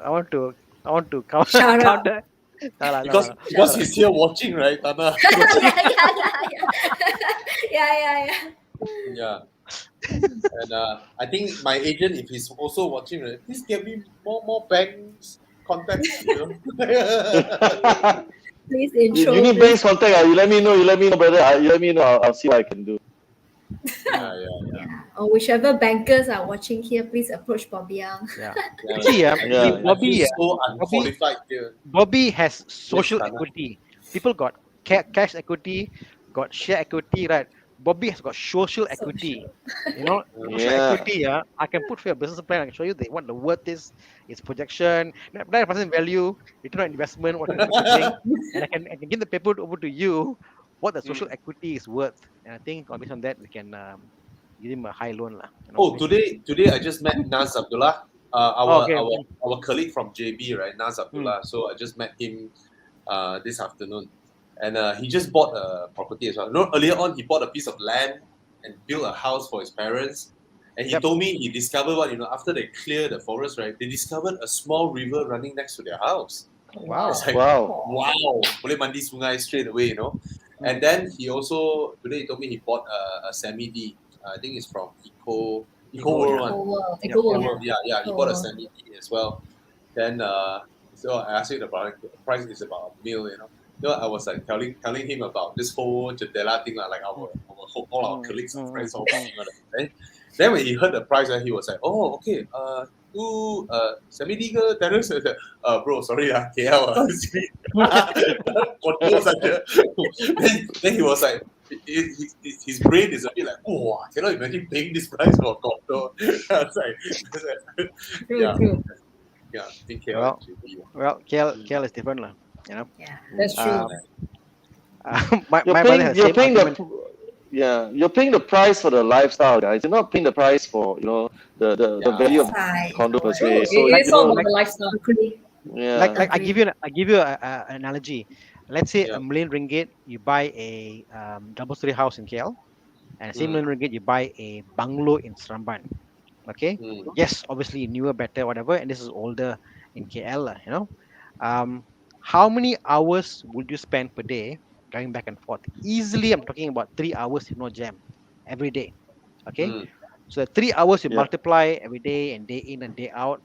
counter Shout out. counter. No, no, no, because no, no. because he's here watching, right, Thana? Yeah. Yeah. And I think my agent, if he's also watching, right, please get me more banks contacts, you know. Please You intro, need please. base contact. You let me know. You let me know, brother. You let me know. I'll see what I can do. Yeah. Yeah. Or whichever bankers are watching here, please approach Bobby Young. Yeah. Yeah, You see, I Yeah. feel, I feel so Bobby, unqualified here. Bobby has social Thana. equity. People got cash equity, got share equity, right? Bobby has got social equity. Social. You know, social Yeah. equity. Yeah, I can put for your business plan. I can show you what the worth is, its projection, net present value, return on investment, what you're getting, and I can give the paper over to you what the social Mm. equity is worth. And I think based on that we can give him a high loan lah. You know, Oh, basically. today I just met Naz Abdullah, Oh, our okay. our our colleague from JB, right? Naz Hmm. Abdullah. So I just met him this afternoon, and he just bought a property as well. No, earlier on he bought a piece of land and built a house for his parents. And he Yep. told me he discovered what, after they clear the forest, right? They discovered a small river running next to their house. Wow. It's like, Wow. wow, boleh mandi sungai straight away. And then he also today he told me he bought a semi D. I think it's from Eco Eco, World yeah. one. Over. Yep. Over. Eco World, yeah, he bought a Over. semi D as well. Then so I asked him about the price is about a mil. I was like telling him about this whole Jadela thing, like our all our colleagues and friends all talking about it. Then when he heard the price, he was like, oh, okay, two semi D terrace. Bro, sorry, KL. Condo saja. then he was like, his brain is a bit like, oh, I cannot imagine paying this price for a condo. I was like, yeah, True. yeah, I think KL Well, and JB. well, KL is different lah. You know. Yeah. That's true. Um, my You're brother paying. has the You're same paying argument. You're paying the price for the lifestyle, guys. You're not paying the price for the Yeah. value of Side. condo per True. se. So It's all about like the lifestyle. Agree. yeah. like Agree. I give you an analogy. Let's say Yeah. a million ringgit you buy a double story house in KL, and same Mm. million ringgit you buy a bungalow in Seremban. Okay. Mm. Yes, obviously newer, better, whatever, and this is older in KL lah. You know, how many hours would you spend per day going back and forth? Easily, I'm talking about 3 hours if no jam every day. Okay. Mm. So 3 hours you Yeah. multiply every day and day in and day out,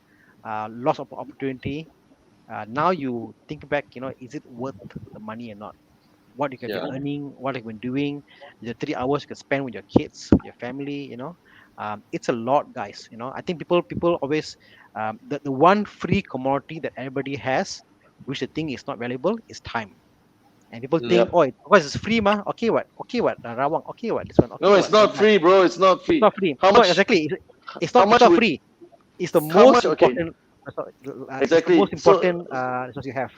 loss of opportunity. Now you think back, is it worth the money or not? What you can be Yeah. earning, what you've been doing, the 3 hours you can spend with your kids, with your family, it's a lot, guys. I think people always the one free commodity that everybody has, which they think is not valuable, is time. And people Mm. think, Yep. oh, because it's free, ma. Okay, what? Rawang. Okay, what? This one. No, Okay, it's what? not free, bro. It's not It's free. not free. How No, much? exactly. It's How not. It's much not would? free. It's the How most much? Okay. important. It's the Exactly. most important resource you have.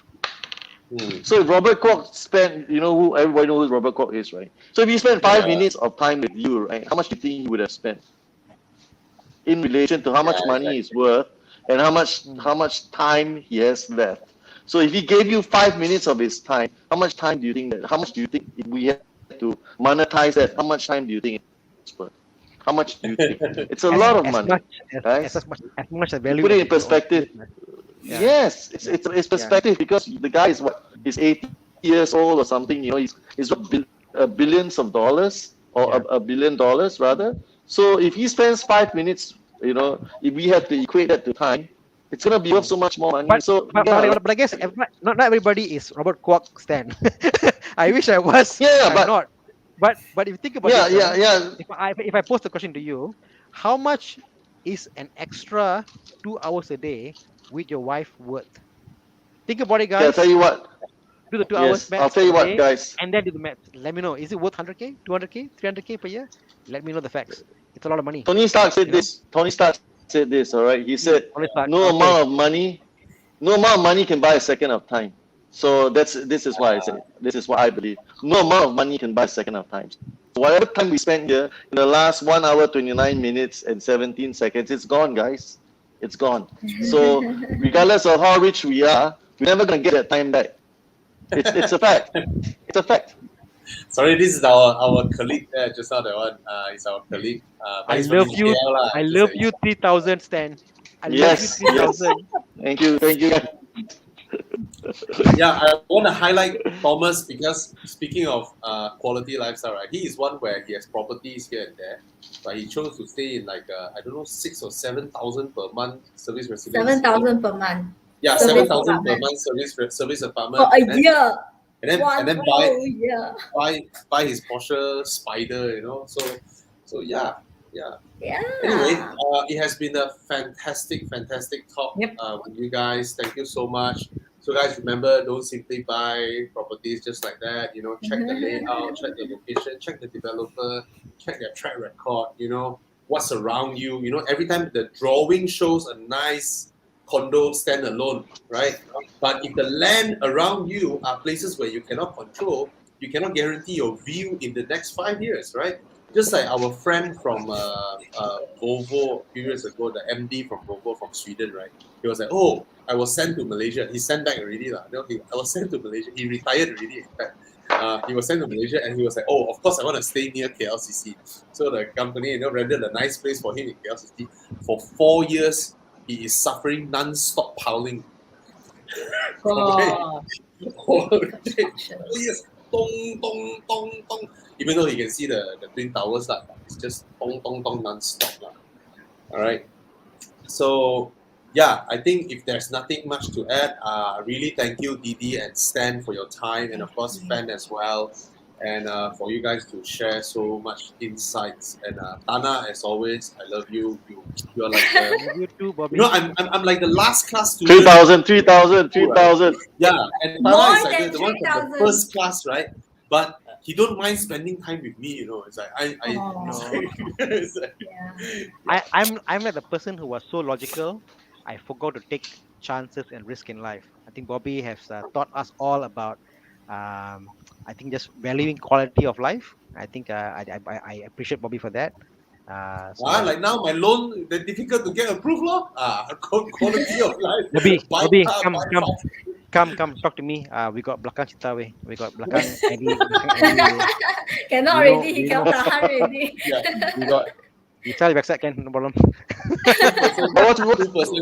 Mm. So if Robert Kwok spent, who everybody knows who Robert Kwok is, right? So if he spent 5 minutes of time with you, right? How much do you think he would have spent in relation to how Yeah, much money exactly. he's worth and how much time he has left? So if he gave you 5 minutes of his time, how much time do you think that? How much do you think if we had to monetize that? How much time do you think it's worth? How much do you think? It's a As lot of as money, much guys. as much a You value put as it in if you own perspective. business. Yeah. Yes, Yeah. it's perspective because the guy is what? He's 80 years old or something. He's got billions of dollars or Yeah. a $1 billion rather. So if he spends 5 minutes, if we have to equate that to time, it's gonna be worth so much more money. But So but yeah, but, but I guess not everybody is Robert Kwok Stan. I wish I was. yeah, I'm but not. But if you think about yeah, it, yeah, yeah. if I pose the question to you, how much is an extra 2 hours a day with your wife worth? Think about it, Okay, I'll tell guys. you what. Do the 2 hours Yes, I'll maths tell per you what, day, guys. and then do the maths. Let me know. Is it worth 100K, 200K, 300K per year? Let me know the facts. It's a lot of money. Tony Stark said You know. this. Tony Stark said this. All right. He said, Honest fact. no Okay. amount of money, no amount of money can buy a second of time. So this is why I say this is what I believe. No amount of money can buy a second of time. So whatever time we spend here in the last 1 hour, 29 minutes and 17 seconds, it's gone, guys. It's gone. So regardless of how rich we are, We're never gonna get that time back. It's a fact. It's a fact. Sorry, this is our colleague there. Just now that one. Is our colleague. But I he's from love you. KL lah. I Just love that- you 3,000, Stan. I love you Yes, yes. 3,000. Thank you, guys. Yeah, I want to highlight Thomas because speaking of quality lifestyle, right? He is one where he has properties here and there, but he chose to stay in like I don't know 6,000 or 7,000 per month service residence. 7,000 per month. Yeah, Service 7,000 per apartment. month service apartment. For a year. and then One and then whole year. buy his Porsche Spider, you know. So yeah. Yeah. Anyway, it has been a fantastic talk Yep. with you guys. Thank you so much. So guys, remember, don't simply buy properties just like that. You know, check the layout, check the location, check the developer, check their track record. You know, what's around you. You know, every time the drawing shows a nice condo standalone, right? But if the land around you are places where you cannot control, you cannot guarantee your view in the next 5 years, right? Just like our friend from Volvo a few years ago, the MD from Volvo from Sweden, right? He was like, "Oh, I was sent to Malaysia." He sent back already, lah. No, I was sent to Malaysia. He retired already. In fact, he was sent to Malaysia, and he was like, "Oh, of course, I want to stay near KLCC." So the company, rendered a nice place for him in KLCC. For 4 years, he is suffering non-stop piling. Oh, Construction. 4 years, dong dong dong dong. Even though you can see the twin towers, lah, it's just dong dong dong non-stop, lah. All right. So yeah, I think if there's nothing much to add, really thank you, Didi and Stan, for your time, and of course Fan as well, and for you guys to share so much insights. And Thana, as always, I love you. You're like Love you too, Bobby. I'm like the last class student. 3,000. Yeah, and More Thana is like than the one from the 3,000. first class, right? But he don't mind spending time with me. It's like it's like, Yeah. I'm like the person who was so logical, I forgot to take chances and risk in life. I think Bobby has taught us all about, I think just valuing quality of life. I think I appreciate Bobby for that. So like now my loan, they're difficult to get approved, lor. Quality of life. Bobby, Buy car, buy house. come, talk to me. We got belakang Cita weh. We got belakang Eddie. Cannot You know- already. He you cannot know- tahan already. We got. You tell the website can no problem. But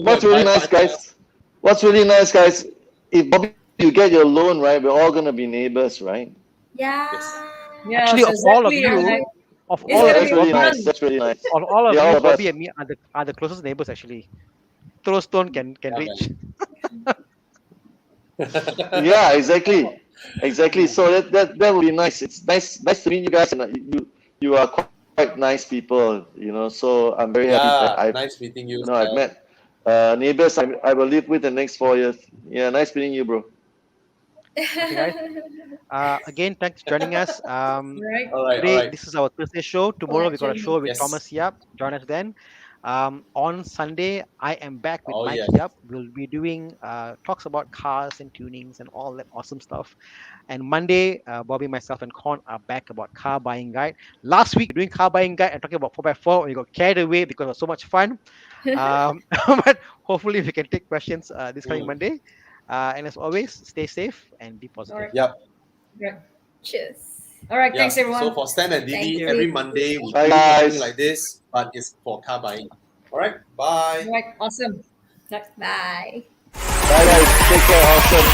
what's really nice, guys? What's really nice, guys? If Bobby, you get your loan, right? We're all gonna be neighbors, right? Yeah. yeah. Actually, of all of exactly, you, like, of It's all gonna of That's be you, really fun. nice. That's really nice. all of Yeah, all you, of us. Bobby and me are the closest neighbors actually. Throw stone can Yeah, reach. Yeah, exactly. So that would be nice. It's nice to meet you guys, and you are quite nice people, So I'm very happy that Yeah, I've nice meeting you. I've met neighbors I will live with the next 4 years. Yeah, nice meeting you, bro. Okay, guys. Again, thanks for joining us. right. All right, Today, all right. this is our Thursday show. Tomorrow, we got a Actually, show with yes. Thomas Yap. Join us then. On Sunday, I am back with Oh, Mike yes. Yap. We'll be doing talks about cars and tunings and all that awesome stuff. And Monday, Bobby, myself, and Con are back about car buying guide. Last week, doing car buying guide and talking about 4x4. We got carried away because it was so much fun. But hopefully, we can take questions this coming Monday. And as always, stay safe and be positive. All right. Yep. Right. Cheers. All right. Yeah. Thanks, everyone. So for Stan and Thank Didi, you. every Monday we Bye, do guys. something like this, but it's for car buying. All right. Bye. All right. Awesome. Right. Bye. Bye, guys. Take care. Awesome.